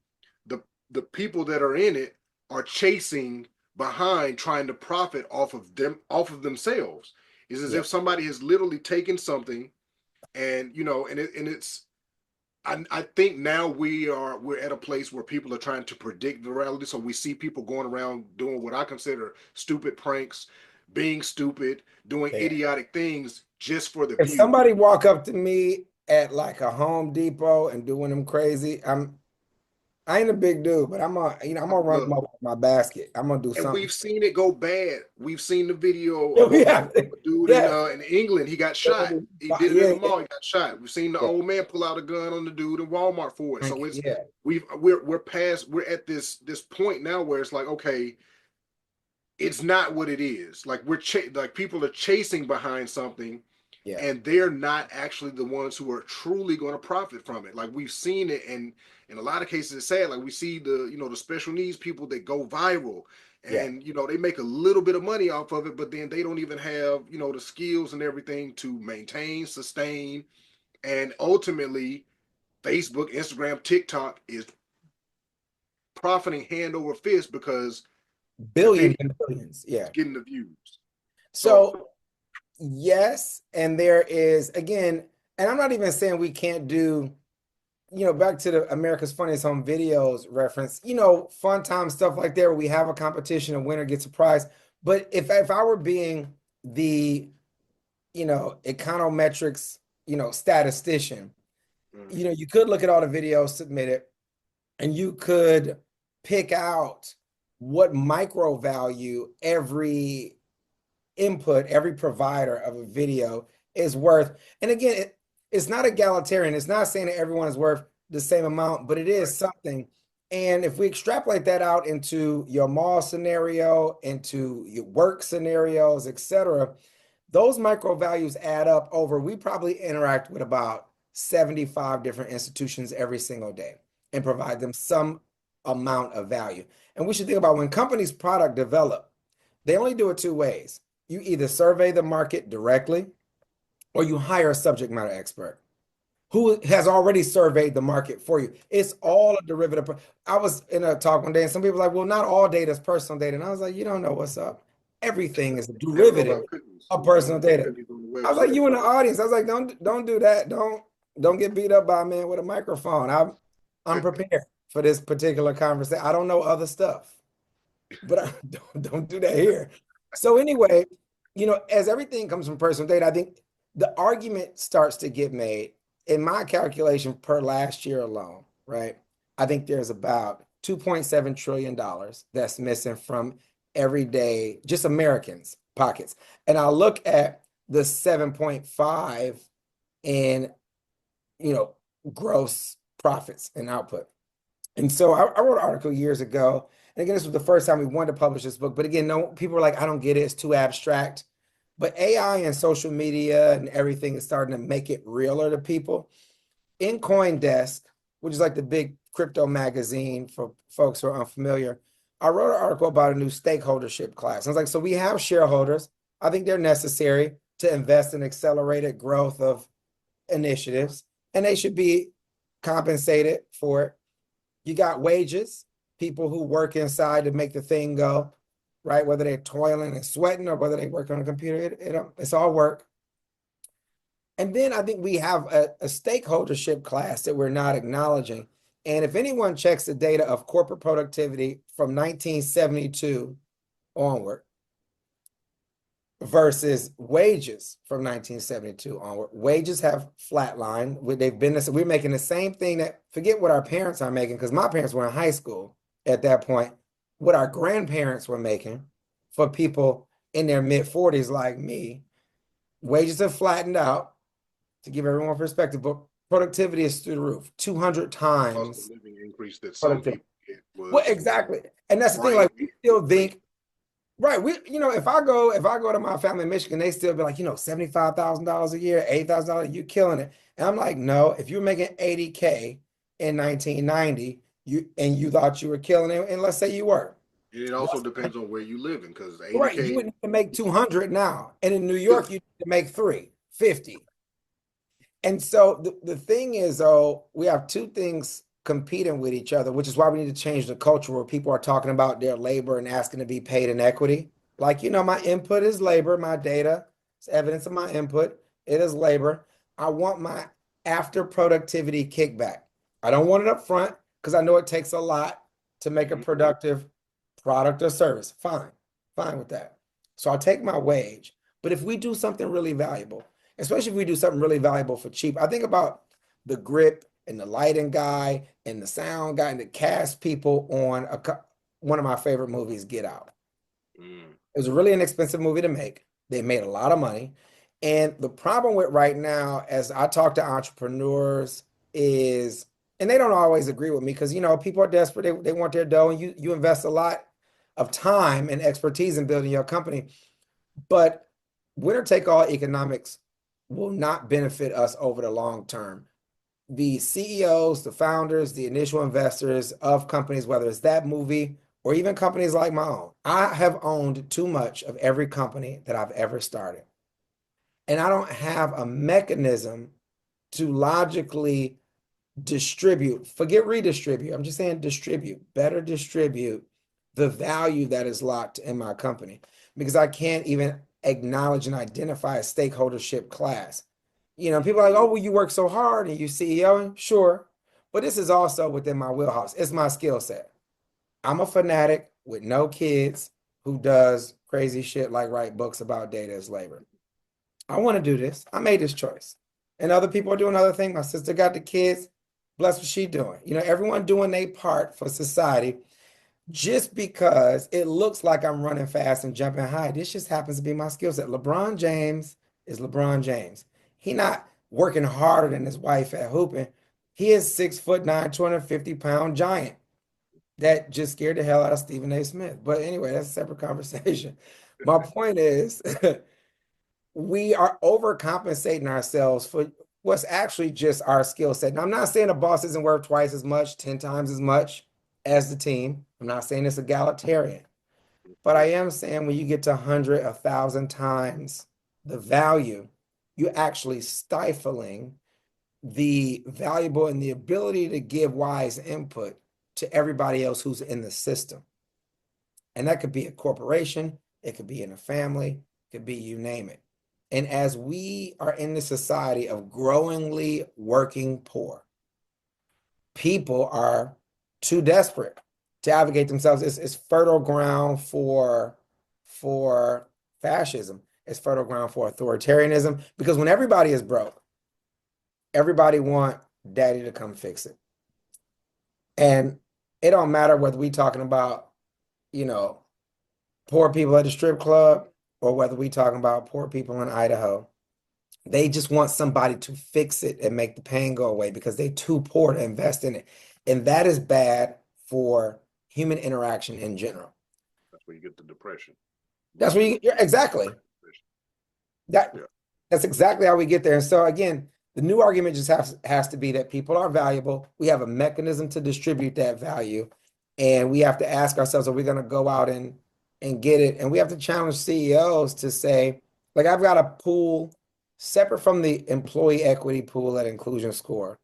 the the people that are in it are chasing behind trying to profit off of themselves. It's as Yeah. if somebody has literally taken something and it's I think now we're at a place where people are trying to predict virality. So we see people going around doing what I consider stupid pranks, being stupid, doing Yeah. idiotic things just for the If views. somebody walk up to me at like a Home Depot and doing them crazy, I ain't a big dude, but I'm gonna run them Look, up with my basket. I'm gonna do and something. we've seen it go bad. We've seen the video Yeah, of we a have. dude Yeah. in England. He got shot. He did it in Yeah, the mall. He got shot. We've seen the yeah, old man pull out a gun on the dude in Walmart for it. So it's yeah, we're at this point now where it's like, okay, it's not what it is. Like like people are chasing behind something, yeah, and they're not actually the ones who are truly going to profit from it. Like we've seen it, and in a lot of cases, it's sad. Like we see the special needs people that go viral, yeah. and they make a little bit of money off of it, but then they don't even have the skills and everything to maintain, sustain, and ultimately, Facebook, Instagram, TikTok is profiting hand over fist because the Billions video and billions. is Yeah. getting the views. So So yes, and there is again, and I'm not even saying we can't do, back to the America's Funniest Home Videos reference, fun time stuff like that where we have a competition, a winner gets a prize. But if I were being the, econometrics, statistician, you could look at all the videos submitted and you could pick out what micro value every input, every provider of a video is worth. And again, it's not egalitarian. It's not saying that everyone is worth the same amount, but it is something. And if we extrapolate that out into your mall scenario, into your work scenarios, etc., those micro values add up over. We probably interact with about 75 different institutions every single day and provide them some amount of value. And we should think about when companies product develop, they only do it two ways. You either survey the market directly or you hire a subject matter expert who has already surveyed the market for you. It's all a derivative. I was in a talk one day and some people were like, well, not all data is personal data. And I was like, you don't know what's up. Everything is a they don't know derivative about cookies. of They don't know personal about data. cookies on the I was like, website. you in the audience. I was like, don't do that. Don't get beat up by a man with a microphone. I'm prepared for this particular conversation. I don't know other stuff, but I don't do that here. So anyway, as everything comes from personal data, I think the argument starts to get made in my calculation per last year alone, right? I think there's about $2.7 trillion that's missing from everyday, just Americans' pockets. And I look at the 7.5 in, gross profits and output. And so I wrote an article years ago. And again, this was the first time we wanted to publish this book. But again, no, people were like, I don't get it. It's too abstract. But AI and social media and everything is starting to make it realer to people. In CoinDesk, which is like the big crypto magazine for folks who are unfamiliar, I wrote an article about a new stakeholdership class. I was like, so we have shareholders. I think they're necessary to invest in accelerated growth of initiatives, and they should be compensated for it. You got wages, people who work inside to make the thing go, right? Whether they're toiling and sweating or whether they work on a computer, it's all work. And then I think we have a stakeholdership class that we're not acknowledging. And if anyone checks the data of corporate productivity from 1972 onward versus wages from 1972 onward, wages have flatlined. We're making the same thing that, forget what our parents are making, because my parents were in high school at that point, what our grandparents were making for people in their mid 40s like me. Wages have flattened out. To give everyone perspective, but productivity is through the roof, 200 Cost of times living increase that some productivity. people get Well, was exactly. And that's the thing, right. like we still think, right, if I go to my family in Michigan, they still be like, $75,000 a year, $8,000, you're killing it. And I'm like, no, if you're making 80K in 1990, you thought you were killing it, and let's say you were. It also depends on where you live in, because Right, you 80K. would need to make 200 now. And in New York, you need to make 350. And so the thing is, though, we have two things competing with each other, which is why we need to change the culture where people are talking about their labor and asking to be paid in equity. Like, my input is labor, my data is evidence of my input. It is labor. I want my after productivity kickback. I don't want it up front because I know it takes a lot to make a Mhm. productive product or service. Fine, fine with that. So I'll take my wage. But if we do something really valuable, especially if we do something really valuable for cheap. I think about the grip and the lighting guy and the sound guy and the cast people on one of my favorite movies, Get Out. Mm. It was a really inexpensive movie to make. They made a lot of money. And the problem with right now, as I talk to entrepreneurs, is, and they don't always agree with me because, people are desperate. They want their dough, and you invest a lot of time and expertise in building your company. But winner take all economics will not benefit us over the long term. The CEOs, the founders, the initial investors of companies, whether it's that movie or even companies like my own, I have owned too much of every company that I've ever started. And I don't have a mechanism to logically forget redistribute. I'm just saying better distribute the value that is locked in my company because I can't even acknowledge and identify a stakeholdership class. People are like, oh, well, you work so hard and you CEO. Sure. But this is also within my wheelhouse. It's my skill set. I'm a fanatic with no kids who does crazy shit like write books about data as labor. I want to do this. I made this choice. And other people are doing other things. My sister got the kids. Bless what she doing. Everyone doing their part for society. Just because it looks like I'm running fast and jumping high, this just happens to be my skill set. LeBron James is LeBron James. He not working harder than his wife at hooping. He is 6'9", 250-pound giant that just scared the hell out of Stephen A. Smith. But anyway, that's a separate conversation. My point is we are overcompensating ourselves for what's actually just our skill set. Now, I'm not saying a boss isn't worth twice as much, 10 times as much as the team. I'm not saying it's egalitarian, but I am saying when you get to 100, 1,000 times the value, you're actually stifling the valuable and the ability to give wise input to everybody else who's in the system. And that could be a corporation, it could be in a family, it could be you name it. And as we are in the society of growingly working poor, people are too desperate to advocate themselves. It's fertile ground for fascism. It's fertile ground for authoritarianism because when everybody is broke, everybody want daddy to come fix it. And it don't matter whether we talking about, you know, poor people at the strip club or whether we talking about poor people in Idaho. They just want somebody to fix it and make the pain go away because they're too poor to invest in it. And that is bad for human interaction in general. That's where you get the depression. That's where you're exactly. That Yeah. that's exactly how we get there. And so again, the new argument just has to be that people are valuable. We have a mechanism to distribute that value. And we have to ask ourselves, are we going to go out and get it? And we have to challenge CEOs to say, like, I've got a pool separate from the employee equity pool at Inclusion Score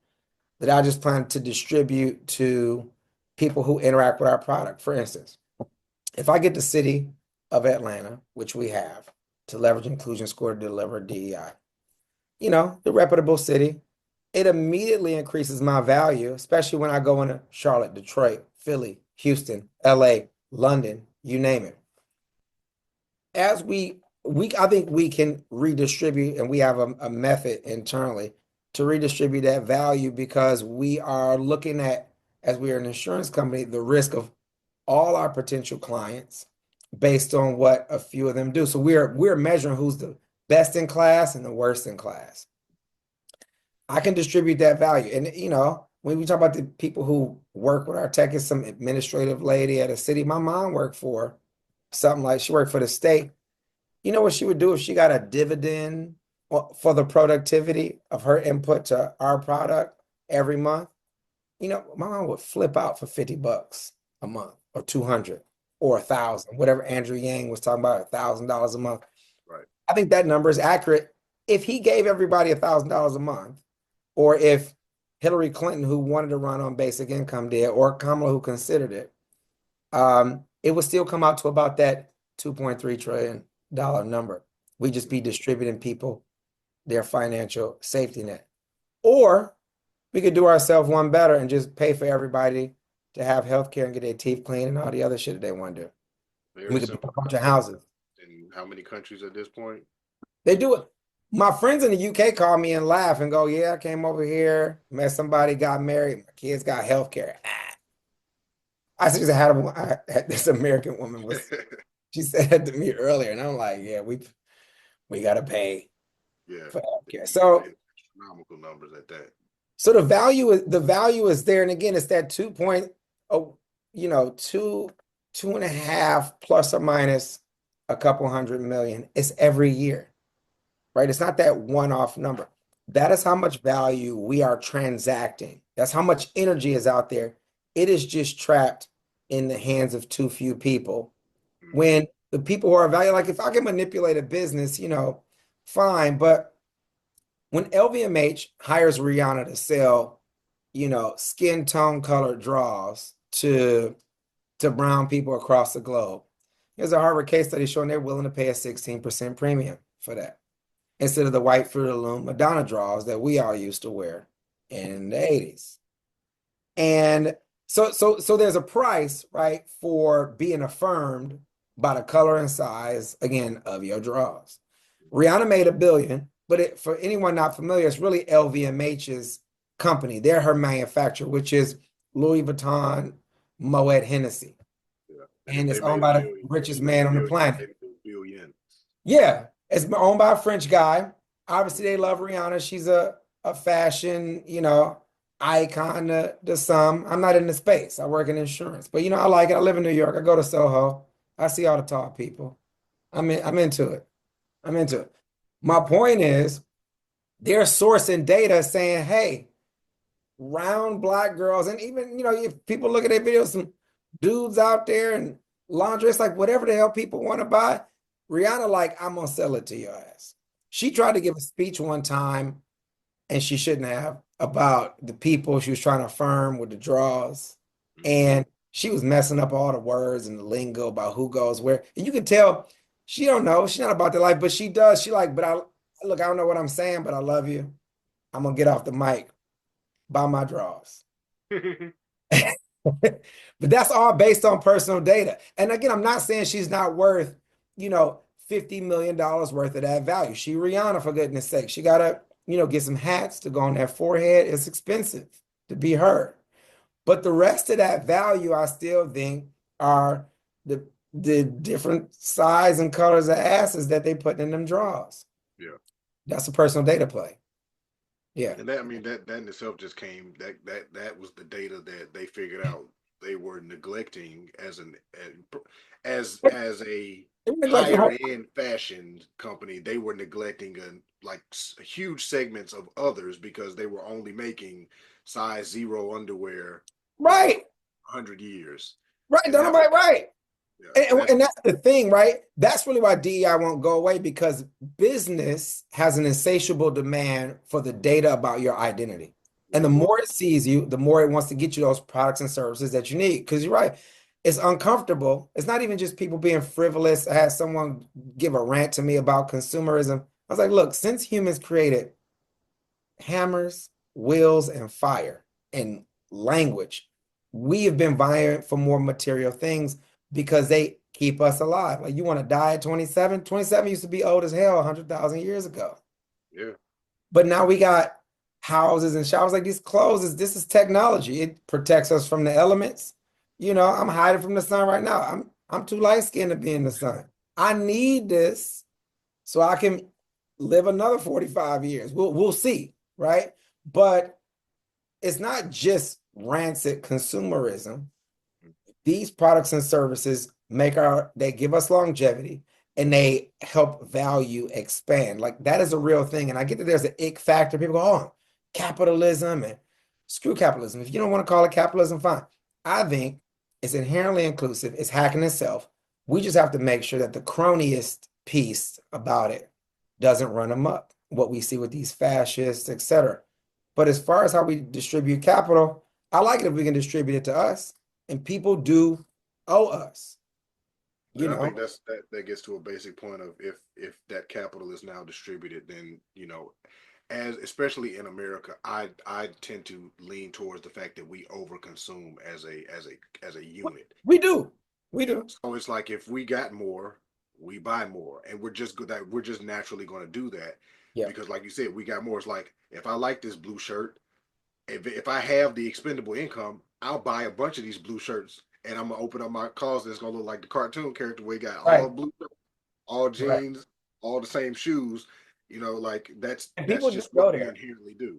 that I just plan to distribute to people who interact with our product. For instance, if I get the city of Atlanta, which we have, to leverage Inclusion Score to deliver DEI, the reputable city, it immediately increases my value, especially when I go into Charlotte, Detroit, Philly, Houston, LA, London, you name it. As I think we can redistribute, and we have a method internally to redistribute that value because we are looking at, as we are an insurance company, the risk of all our potential clients based on what a few of them do. So we're measuring who's the best in class and the worst in class. I can distribute that value. And when we talk about the people who work with our tech, is some administrative lady at a city my mom worked for, something like she worked for the state. You know what she would do if she got a dividend for the productivity of her input to our product every month? My mom would flip out for $50 a month or 200. or 1,000, whatever Andrew Yang was talking about, $1,000 a month. Right. I think that number is accurate. If he gave everybody $1,000 a month, or if Hillary Clinton, who wanted to run on basic income, did, or Kamala, who considered it, it would still come out to about that $2.3 trillion number. We just be distributing people their financial safety net. Or we could do ourselves one better and just pay for everybody to have health care and get their teeth cleaned and all the other shit that they want to do. Very We could build simple a bunch of houses. In how many countries at this point? They do it. My friends in the UK call me and laugh and go, yeah, I came over here, met somebody, got married, my kids got health care. I just had this American woman she said that to me earlier, and I'm like, yeah, we gotta pay Yeah. for healthcare. So astronomical numbers at that. So the value is there, and again, it's that 2.5 plus or minus a couple hundred million. It's every year, right? It's not that one-off number. That is how much value we are transacting. That's how much energy is out there. It is just trapped in the hands of too few people. When the people who are valuable, like if I can manipulate a business, fine, but when LVMH hires Rihanna to sell, skin tone colored draws to brown people across the globe, there's a Harvard case study showing they're willing to pay a 16% premium for that instead of the white Fruit of the Loom Madonna draws that we all used to wear in the 80s. And so there's a price, right, for being affirmed by the color and size, again, of your draws. Rihanna made $1 billion. But for anyone not familiar, it's really LVMH's company. They're her manufacturer, which is Louis Vuitton Moet Hennessy. Yeah. And it's owned by the richest man on the planet. Billion. Yeah, it's owned by a French guy. Obviously, they love Rihanna. She's a fashion, icon to some. I'm not in the space. I work in insurance. But, I like it. I live in New York. I go to Soho. I see all the tall people. I'm into it. I'm into it. My point is, they're sourcing data saying, hey, round black girls, and even, if people look at their videos, some dudes out there and lingerie, it's like whatever the hell people want to buy. Rihanna, like, I'm gonna sell it to your ass. She tried to give a speech one time, and she shouldn't have, about the people she was trying to affirm with the draws. And she was messing up all the words and the lingo about who goes where. And you can tell she don't know. She's not about the life, but she does. She like, but I don't know what I'm saying, but I love you. I'm gonna get off the mic, buy my draws. But that's all based on personal data. And again, I'm not saying she's not worth, $50 million worth of that value. She Rihanna, for goodness sake. She gotta, get some hats to go on that forehead. It's expensive to be her. But the rest of that value, I still think, are the different size and colors of asses that they put in them draws. Yeah. That's a personal data play. Yeah. And that in itself just came, that was the data that they figured out they were neglecting as a higher end fashion company. They were neglecting huge segments of others because they were only making size 0 underwear. Right. 100 years. Right. Don't nobody right. Yeah, and that's the thing, right? That's really why DEI won't go away, because business has an insatiable demand for the data about your identity. And the more it sees you, the more it wants to get you those products and services that you need. Because you're right, it's uncomfortable. It's not even just people being frivolous. I had someone give a rant to me about consumerism. I was like, look, since humans created hammers, wheels, and fire and language, we have been vying for more material things because they keep us alive. Like, you want to die at 27? 27 used to be old as hell 100,000 years ago. Yeah. But now we got houses and showers. Like, these clothes, this is technology. It protects us from the elements. I'm hiding from the sun right now. I'm too light-skinned to be in the sun. I need this so I can live another 45 years. We'll see, right? But it's not just rancid consumerism. These products and services they give us longevity, and they help value expand. Like, that is a real thing. And I get that there's an ick factor. People go, oh, capitalism, and screw capitalism. If you don't want to call it capitalism, fine. I think It's inherently inclusive. It's hacking itself. We just have to make sure that the cronyist piece about it doesn't run amok. What we see with these fascists, etc. But as far as how we distribute capital, I like it if we can distribute it to us, and people do owe us. You And I know, think that gets to a basic point of if that capital is now distributed, then as especially in America, I tend to lean towards the fact that we overconsume as a unit. we do, we do. So it's like if we got more, we buy more, and we're just good that we're just naturally going to do that Yeah, because, like you said, we got more. It's like if I like this blue shirt, if I have the expendable income, I'll buy a bunch of these blue shirts, and I'm gonna open up my closet. It's gonna look like the cartoon character where he got all right, blue, all right. jeans, all the same shoes. Like And that's people do just what go we there. inherently do.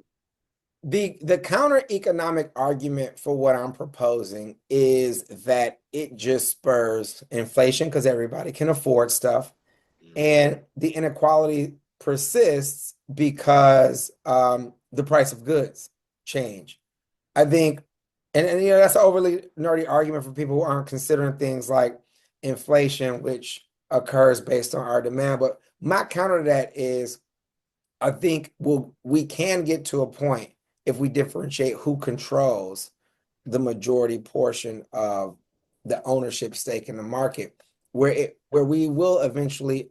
The counter economic argument for what I'm proposing is that it just spurs inflation because everybody can afford stuff, Mm-hmm. and the inequality persists because the price of goods change. I think, and that's an overly nerdy argument for people who aren't considering things like inflation, which occurs based on our demand. But my counter to that is I think we can get to a point if we differentiate who controls the majority portion of the ownership stake in the market, where we will eventually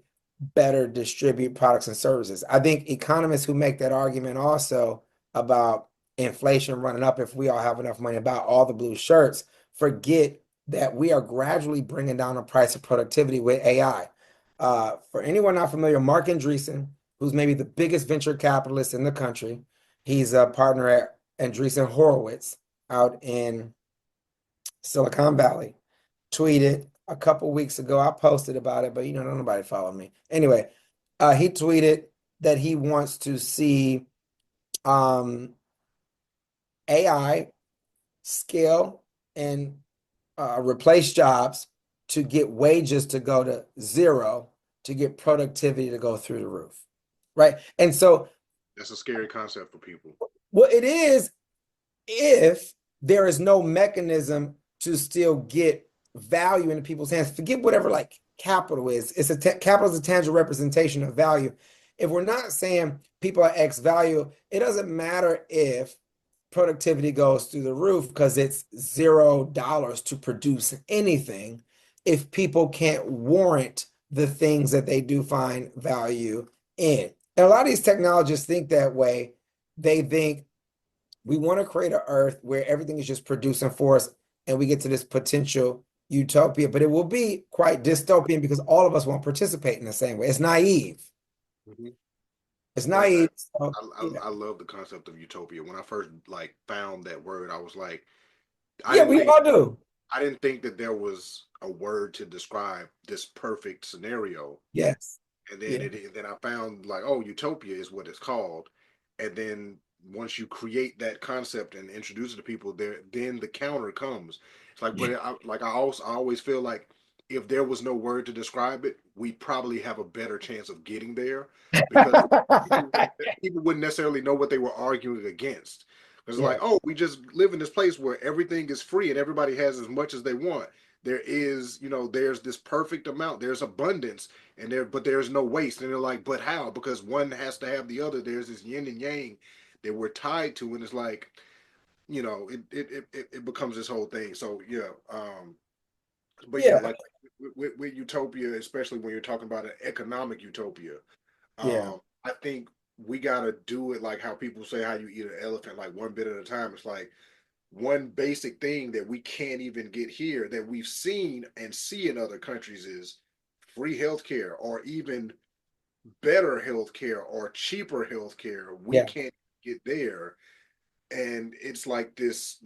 better distribute products and services. I think economists who make that argument also about inflation running up if we all have enough money about all the blue shirts forget that we are gradually bringing down the price of productivity with AI. For anyone not familiar, Mark Andreessen, who's maybe the biggest venture capitalist in the country, he's a partner at Andreessen Horowitz out in Silicon Valley, tweeted a couple weeks ago. I posted about it, but nobody followed me. Anyway, he tweeted that he wants to see AI scale and replace jobs to get wages to go to zero, to get productivity to go through the roof. Right. And so, That's a scary concept for people. well, it is if there is no mechanism to still get value into people's hands. Forget whatever like capital is. Capital is a tangible representation of value. If we're not saying people are X value, it doesn't matter if productivity goes through the roof because it's $0 to produce anything if people can't warrant the things that they do find value in. And a lot of these technologists think that way. They think we want to create an earth where everything is just producing for us and we get to this potential utopia, but it will be quite dystopian because all of us won't participate in the same way. It's naive. Mm-hmm. It's That, naive. that So, I love the concept of utopia. When I first like found that word, I was like, I yeah, didn't we think all do. I didn't think that there was a word to describe this perfect scenario. Yes. And then Yeah. then I found like, oh, utopia is what it's called. And then once you create that concept and introduce it to people, then the counter comes. It's like, Yeah. I always feel like if there was no word to describe it, we probably have a better chance of getting there because people, people wouldn't necessarily know what they were arguing against. Because it's Yeah. like, oh, we just live in this place where everything is free and everybody has as much as they want. There is, there's this perfect amount. There's abundance but there's no waste. And they're like, but how? Because one has to have the other. There's this yin and yang that we're tied to, and it's like, it becomes this whole thing. So yeah, but yeah, Yeah. like with utopia, especially when you're talking about an economic utopia, Yeah. I think we gotta do it like how people say how you eat an elephant, like one bit at a time. It's like one basic thing that we can't even get here that we've seen and see in other countries is free healthcare or even better healthcare or cheaper healthcare. We Yeah. can't get there. And it's like this,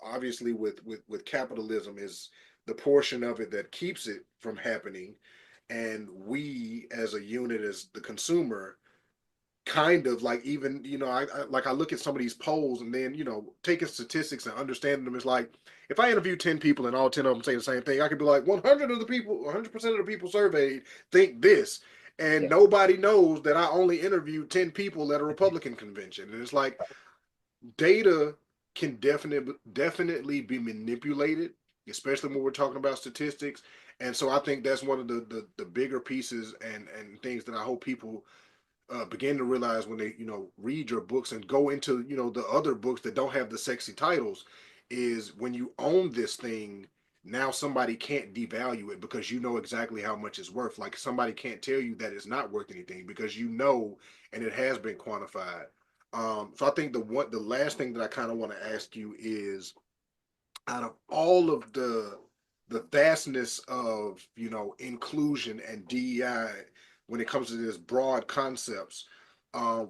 obviously with capitalism is the portion of it that keeps it from happening. And we as a unit, as the consumer, kind of like even I look at some of these polls and then taking statistics and understanding them is like if I interview 10 people and all 10 of them say the same thing, I could be like 100% of the people surveyed think this, and Yeah. nobody knows that I only interviewed 10 people at a Republican convention. And it's like data can definitely be manipulated, especially when we're talking about statistics. And so I think that's one of the bigger pieces and things that I hope people begin to realize when they read your books and go into the other books that don't have the sexy titles, is when you own this thing, now somebody can't devalue it because you know exactly how much it's worth. Like somebody can't tell you that it's not worth anything because and it has been quantified. So I think the last thing that I kind of want to ask you is, out of all of the vastness of inclusion and DEI when it comes to this broad concepts,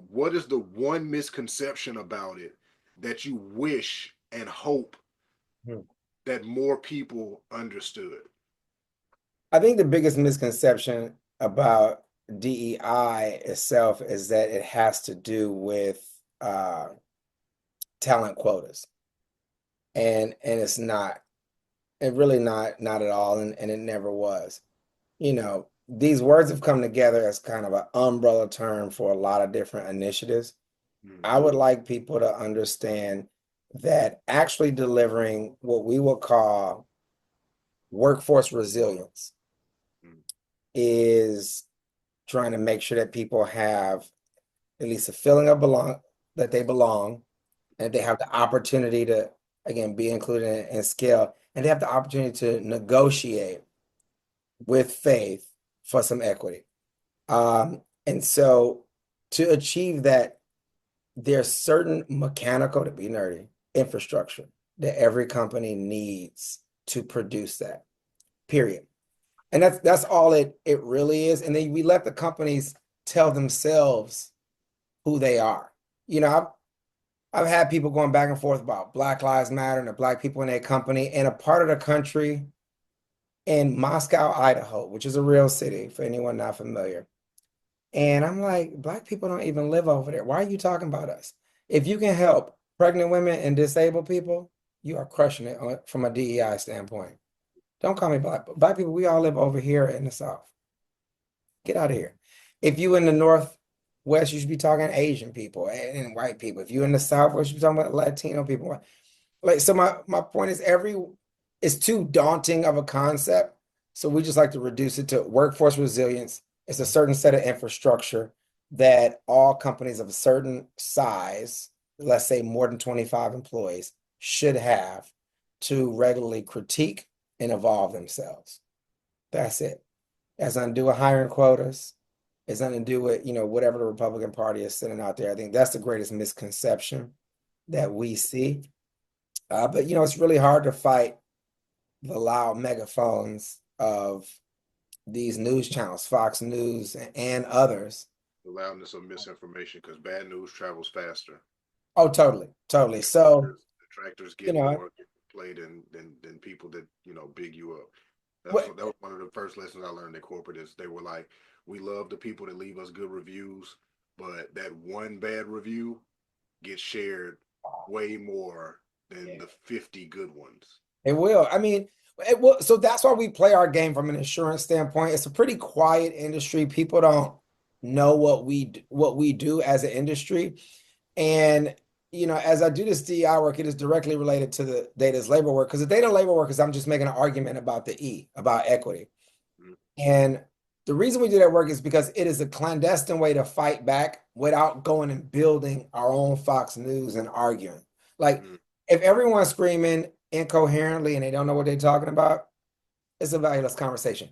what is the one misconception about it that you wish and hope Hmm. that more people understood? I think the biggest misconception about DEI itself is that it has to do with talent quotas. And it's not. It really not at all, and it never was. These words have come together as kind of an umbrella term for a lot of different initiatives. I Mm-hmm. would like people to understand that actually delivering what we will call workforce resilience is trying to make sure that people have at least a feeling of that they belong, and they have the opportunity to, again, be included and scale, and they have the opportunity to negotiate with faith for some equity. And so to achieve that, there's certain mechanical, to be nerdy, infrastructure that every company needs to produce that, period. And that's all it really is. And then we let the companies tell themselves who they are. I've had people going back and forth about Black Lives Matter and the Black people in their company, and a part of the country in Moscow, Idaho, which is a real city for anyone not familiar. And I'm like, Black people don't even live over there. Why are you talking about us? If you can help pregnant women and disabled people, you are crushing it from a DEI standpoint. Don't call me Black. Black people, we all live over here in the South. Get out of here. If you in the Northwest, you should be talking Asian people and white people. If you in the Southwest, you should be talking about Latino people. Like, so my point is it's too daunting of a concept. So we just like to reduce it to workforce resilience. It's a certain set of infrastructure that all companies of a certain size, let's say more than 25 employees, should have to regularly critique and evolve themselves. That's it. It has nothing to do with hiring quotas. It's nothing to do with, whatever the Republican Party is sending out there. I think that's the greatest misconception that we see. But it's really hard to fight the loud megaphones of these news channels, Fox News and others. The loudness of misinformation, because bad news travels faster. Oh, totally, totally. So, Detractors you get know, more play than people that big you up. what That was one of the first lessons I learned at corporate. Is they were like, we love the people that leave us good reviews, but that one bad review gets shared way more than the 50 good ones. it will. I mean, it will. So that's why we play our game from an insurance standpoint. It's a pretty quiet industry. People don't know what we do as an industry. And as I do this DEI work, it is directly related to the data's labor work, because the data labor work is, I'm just making an argument about the about equity. Mm-hmm. And the reason we do that work is because it is a clandestine way to fight back without going and building our own Fox News and arguing. Like, if everyone's screaming incoherently and they don't know what they're talking about, it's a valueless conversation.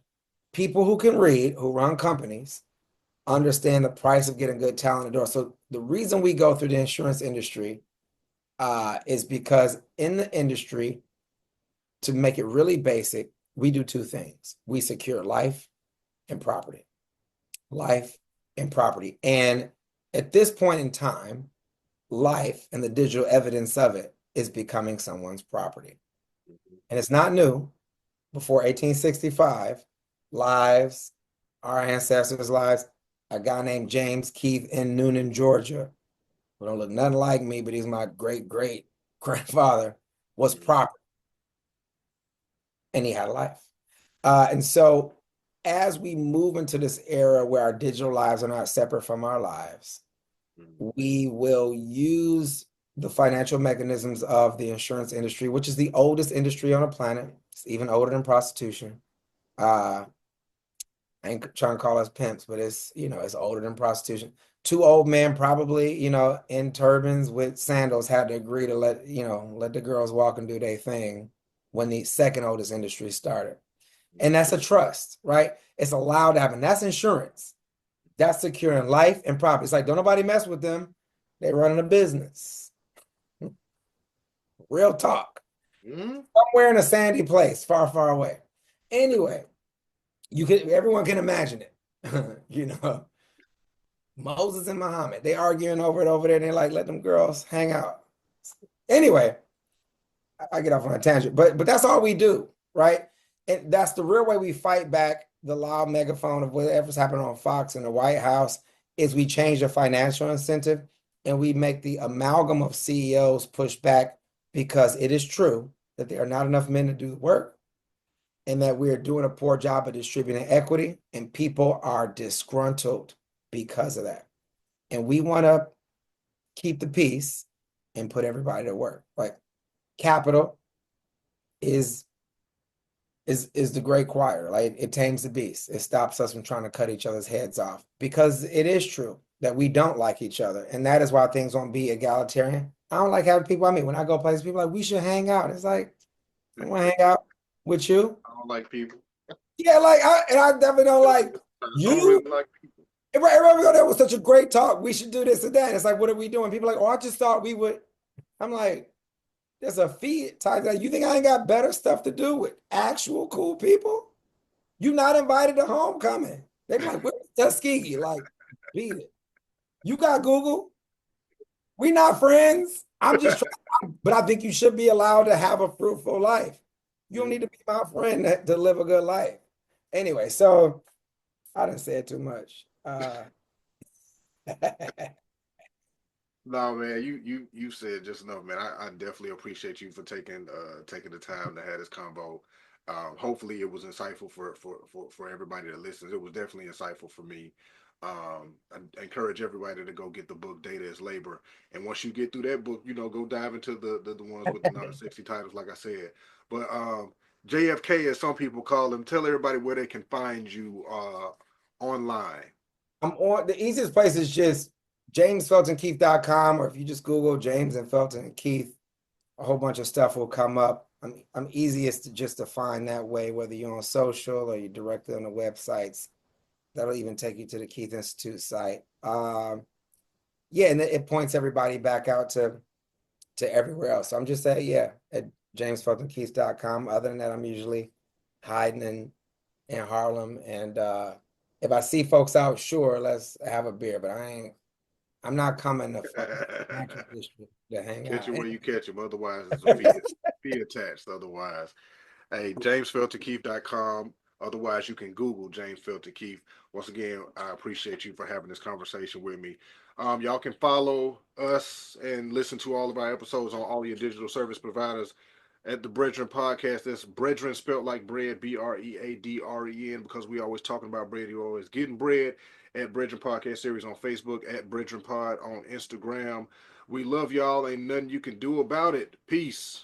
People who can read, who run companies, understand the price of getting good talent in the door. So the reason we go through the insurance industry is because in the industry, to make it really basic, we do two things. We secure life and property. Life and property. And at this point in time, life and the digital evidence of it is becoming someone's property. And it's not new. Before 1865, lives, our ancestors' lives, a guy named James Keith in Noonan, Georgia, who don't look nothing like me, but he's my great grandfather, was property. And he had a life. And so as we move into this era where our digital lives are not separate from our lives, we will use the financial mechanisms of the insurance industry, which is the oldest industry on the planet. It's even older than prostitution. I ain't trying to call us pimps, but it's, it's older than prostitution. Two old men probably, in turbans with sandals had to agree to let the girls walk and do their thing when the second oldest industry started. And that's a trust, right? It's allowed to happen. That's insurance. That's securing life and property. It's like, don't nobody mess with them. They're running a business. Real talk. Somewhere in a sandy place, far, far away. Anyway, everyone can imagine it. Moses and Muhammad, they arguing over it over there, and they're like, let them girls hang out. Anyway, I get off on a tangent, but that's all we do, right? And that's the real way we fight back the loud megaphone of whatever's happening on Fox and the White House is we change the financial incentive and we make the amalgam of CEOs push back because it is true that there are not enough men to do the work and that we're doing a poor job of distributing equity and people are disgruntled because of that. And we want to keep the peace and put everybody to work. Like capital is the great choir. Like it tames the beast. It stops us from trying to cut each other's heads off because it is true that we don't like each other. And that is why things won't be egalitarian. I don't like having people, when I go places, people are like, we should hang out. It's like, I want to hang out with you. I don't like people. Yeah, I definitely don't like you. I don't really like people. Everybody that was such a great talk. We should do this and that. It's like, what are we doing? People are like, oh, I just thought we would. I'm like, there's a fee tied to that. You think I ain't got better stuff to do with actual cool people? You not invited to homecoming. They be like, where's Tuskegee? Like, beat it. You got Google. We not friends. I'm just trying, but I think you should be allowed to have a fruitful life. You don't need to be my friend to live a good life. Anyway, so I didn't say it too much. No, man, you said just enough, man. I definitely appreciate you for taking the time to have this combo. Hopefully it was insightful for everybody that listens. It was definitely insightful for me. I encourage everybody to go get the book Data is Labor. And once you get through that book, go dive into the ones with the non-sexy titles, like I said. But JFK, as some people call him, tell everybody where they can find you online. I'm on the easiest place is just jamesfeltonkeith.com, or if you just Google James and Felton Keith, a whole bunch of stuff will come up. I'm easiest to find that way, whether you're on social or you're directly on the websites. That'll even take you to the Keith Institute site. Yeah, and it points everybody back out to everywhere else. So I'm just saying, yeah, at jamesfeltonkeith.com. Other than that, I'm usually hiding in Harlem. And if I see folks out, sure, let's have a beer. But I'm not coming to fucking district to hang Catch out. it where you catch them. Otherwise, it's a fee attached. Otherwise, hey, jamesfeltonkeith.com. Otherwise, you can Google James Felton Keith. Once again, I appreciate you for having this conversation with me. Y'all can follow us and listen to all of our episodes on all your digital service providers at the BREADren Podcast. That's BREADren spelled like bread, BREADREN, because we always talking about bread. You're always getting bread. At BREADren Podcast Series on Facebook, at BREADren Pod on Instagram. We love y'all. Ain't nothing you can do about it. Peace.